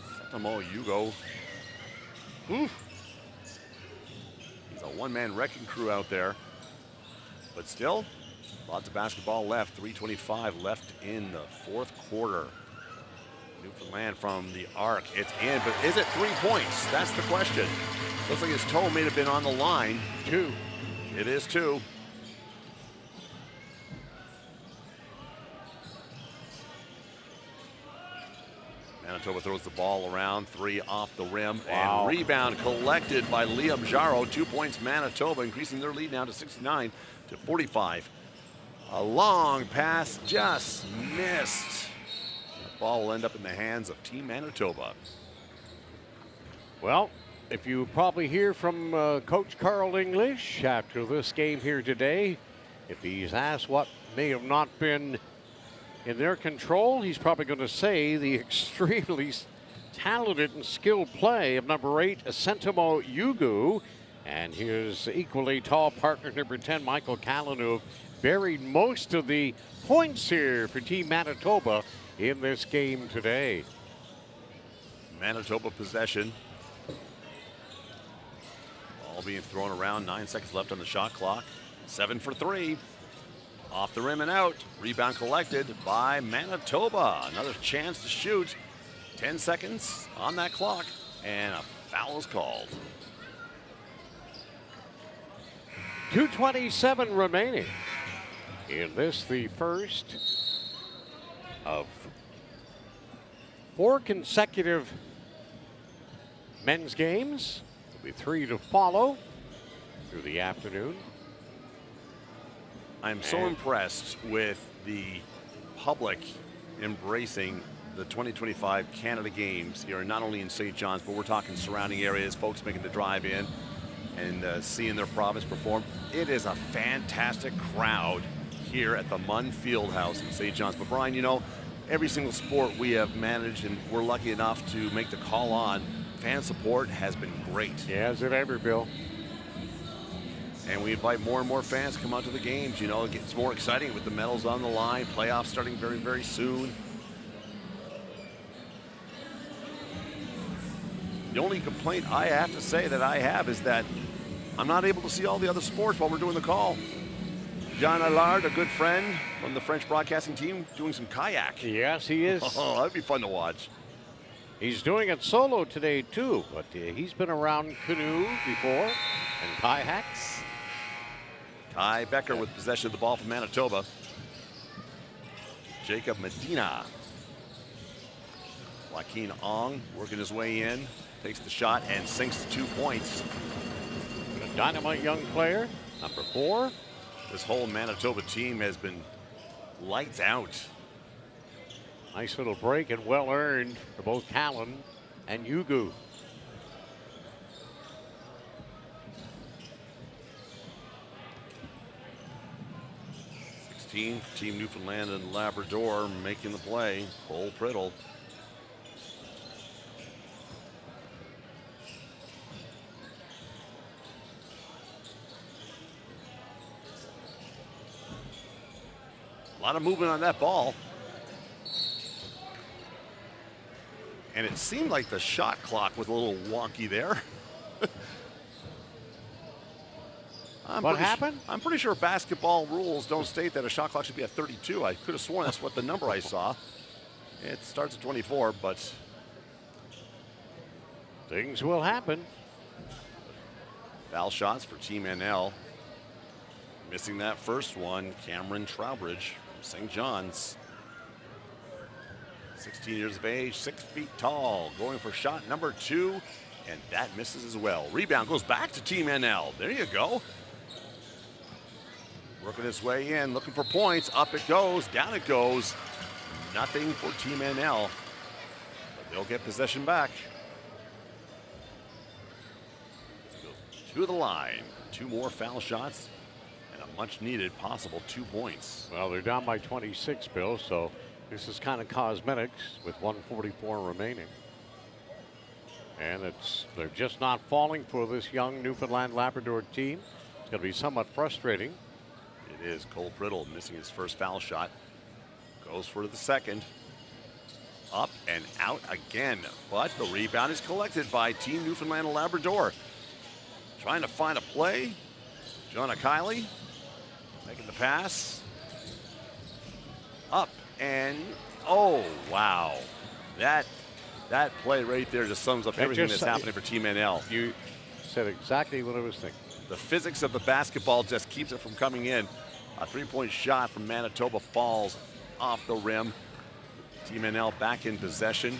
Setamo Yugo. Oof. He's a one-man wrecking crew out there. But still, lots of basketball left. 3:25 left in the fourth quarter. Newfoundland from the arc. It's in, but is it 3 points? That's the question. Looks like his toe may have been on the line. 2. It is 2. Manitoba throws the ball around. 3 off the rim. Wow. And rebound collected by Liam Jarro. 2 points Manitoba, increasing their lead now to 69 to 45. A long pass just missed. The ball will end up in the hands of Team Manitoba. Well, if you probably hear from Coach Carl English after this game here today, if he's asked what may have not been in their control, he's probably going to say the extremely talented and skilled play of number 8, Setamo Yugu, and his equally tall partner, number 10, Michael Callan, who have buried most of the points here for Team Manitoba in this game today. Manitoba possession. Ball being thrown around, 9 seconds left on the shot clock. 7 for 3. Off the rim and out. Rebound collected by Manitoba. Another chance to shoot. 10 seconds on that clock, and a foul is called. 2:27 remaining. In this, the first of 4 consecutive men's games. There'll be 3 to follow through the afternoon. I'm so impressed with the public embracing the 2025 Canada Games here, not only in St. John's, but we're talking surrounding areas, folks making the drive in and seeing their province perform. It is a fantastic crowd here at the Munn Fieldhouse in St. John's. But Brian, you know, every single sport we have managed and we're lucky enough to make the call on, fan support has been great. Yeah, as it ever, Bill. And we invite more and more fans to come out to the games. You know, it gets more exciting with the medals on the line, playoffs starting very, very soon. The only complaint I have to say that I have is that I'm not able to see all the other sports while we're doing the call. Jean Allard, a good friend from the French broadcasting team, doing some kayak. Yes, he is. Oh, that'd be fun to watch. He's doing it solo today, too, but he's been around canoe before and kayaks. Ty Becker with possession of the ball from Manitoba. Jacob Medina. Joaquin Ong working his way in, takes the shot and sinks to 2 points. A dynamite young player, number 4. This whole Manitoba team has been lights out. Nice little break and well earned for both Callan and Yugu. Team Newfoundland and Labrador making the play. Cole Priddle. A lot of movement on that ball. And it seemed like the shot clock was a little wonky there. What happened? I'm pretty sure basketball rules don't state that a shot clock should be at 32. I could have sworn that's what the number I saw. It starts at 24, but things will happen. Foul shots for Team NL. Missing that first one, Cameron Trowbridge from St. John's. 16 years of age, 6 feet tall, going for shot number 2, and that misses as well. Rebound goes back to Team NL. There you go. Working its way in, looking for points. Up it goes, down it goes. Nothing for Team NL, but they'll get possession back. To the line. 2 more foul shots and a much needed possible 2 points. Well, they're down by 26, Bill, so this is kind of cosmetics with 1:44 remaining. And they're just not falling for this young Newfoundland Labrador team. It's going to be somewhat frustrating. It is. Cole Priddle missing his first foul shot. Goes for the second. Up and out again. But the rebound is collected by Team Newfoundland and Labrador. Trying to find a play. Jonah Kiley making the pass. Up and oh, wow. That play right there just sums up everything that's happening for Team NL. You said exactly what I was thinking. The physics of the basketball just keeps it from coming in. A 3-point shot from Manitoba falls off the rim. Team NL back in possession.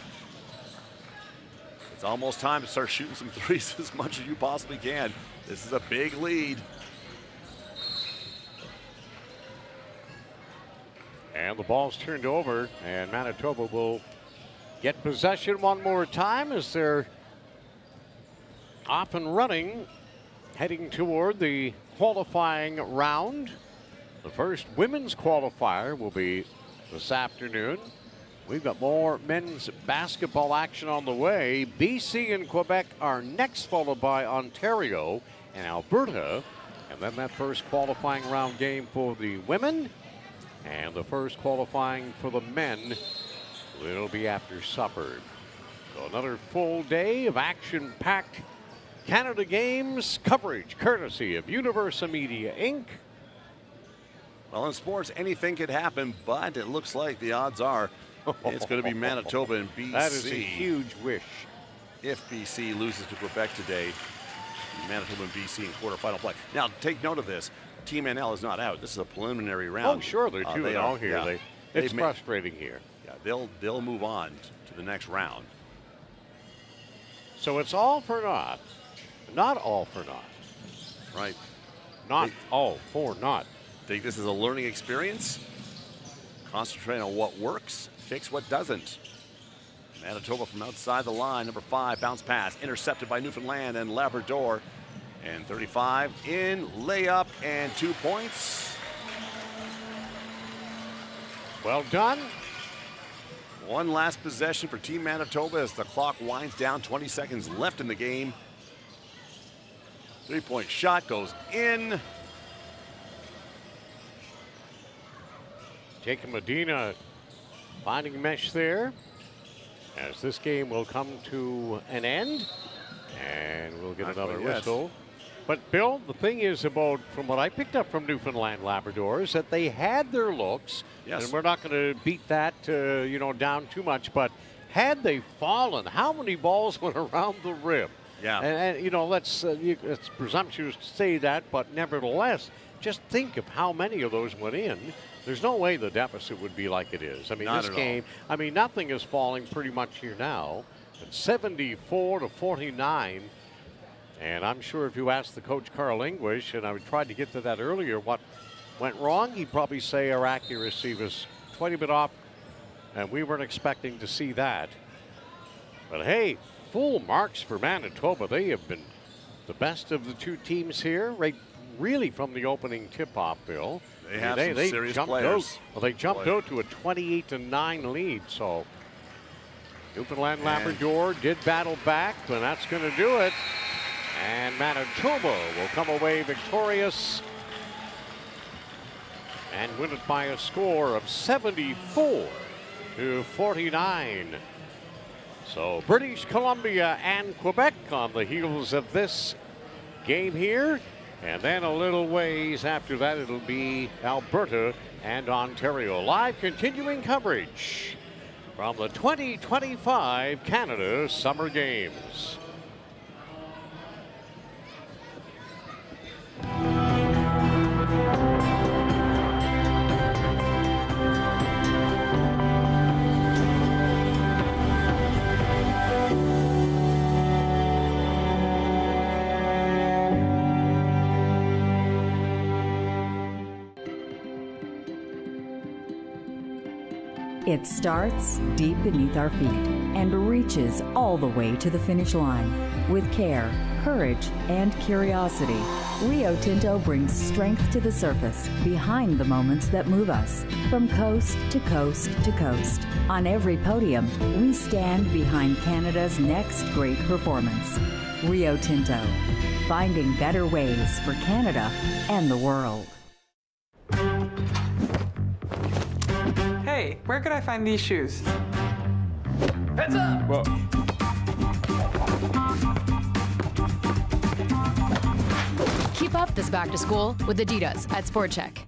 It's almost time to start shooting some threes as much as you possibly can. This is a big lead. And the ball's turned over, and Manitoba will get possession one more time as they're off and running, heading toward the qualifying round. The first women's qualifier will be this afternoon. We've got more men's basketball action on the way. BC and Quebec are next, followed by Ontario and Alberta. And then that first qualifying round game for the women. And the first qualifying for the men will be after supper. So another full day of action-packed Canada Games coverage, courtesy of Universal Media, Inc. Well, in sports, anything could happen, but it looks like the odds are it's going to be Manitoba and BC. That is a huge wish. If BC loses to Quebec today, Manitoba and BC in quarterfinal play. Now, take note of this. Team NL is not out. This is a preliminary round. Oh, sure, they're 2-0 here. Yeah. It's frustrating here. Yeah, they'll move on to the next round. So it's all for naught. Not all for naught. Right. Not all for naught. Think this is a learning experience? Concentrate on what works, fix what doesn't. Manitoba from outside the line, number 5, bounce pass, intercepted by Newfoundland and Labrador. And 35 in, layup, and 2 points. Well done. One last possession for Team Manitoba as the clock winds down, 20 seconds left in the game. 3-point shot goes in. Jacob Medina finding mesh there as this game will come to an end. And we'll get another whistle. But, Bill, the thing is about, from what I picked up from Newfoundland Labrador, is that they had their looks. Yes. And we're not going to beat that, down too much. But had they fallen, how many balls went around the rim? Yeah. And it's presumptuous to say that, but nevertheless, just think of how many of those went in. There's no way the deficit would be like it is. I mean, Not this at game, nothing is falling pretty much here now. It's 74-49. And I'm sure if you asked the coach, Carl English, and I tried to get to that earlier, what went wrong, he'd probably say our accuracy was quite a bit off, and we weren't expecting to see that. But hey, full marks for Manitoba. They have been the best of the two teams here, right? Really from the opening tip-off, Bill. They have some serious players. They jumped out to a 28-9 lead. So Newfoundland Labrador did battle back, and that's going to do it. And Manitoba will come away victorious and win it by a score of 74-49. So British Columbia and Quebec on the heels of this game here. And then a little ways after that, it'll be Alberta and Ontario. Live continuing coverage from the 2025 Canada Summer Games. It starts deep beneath our feet and reaches all the way to the finish line. With care, courage, and curiosity, Rio Tinto brings strength to the surface behind the moments that move us. From coast to coast to coast, on every podium, we stand behind Canada's next great performance. Rio Tinto, finding better ways for Canada and the world. Hey, where could I find these shoes? Heads up! Whoa. Keep up this back to school with Adidas at Sport Check.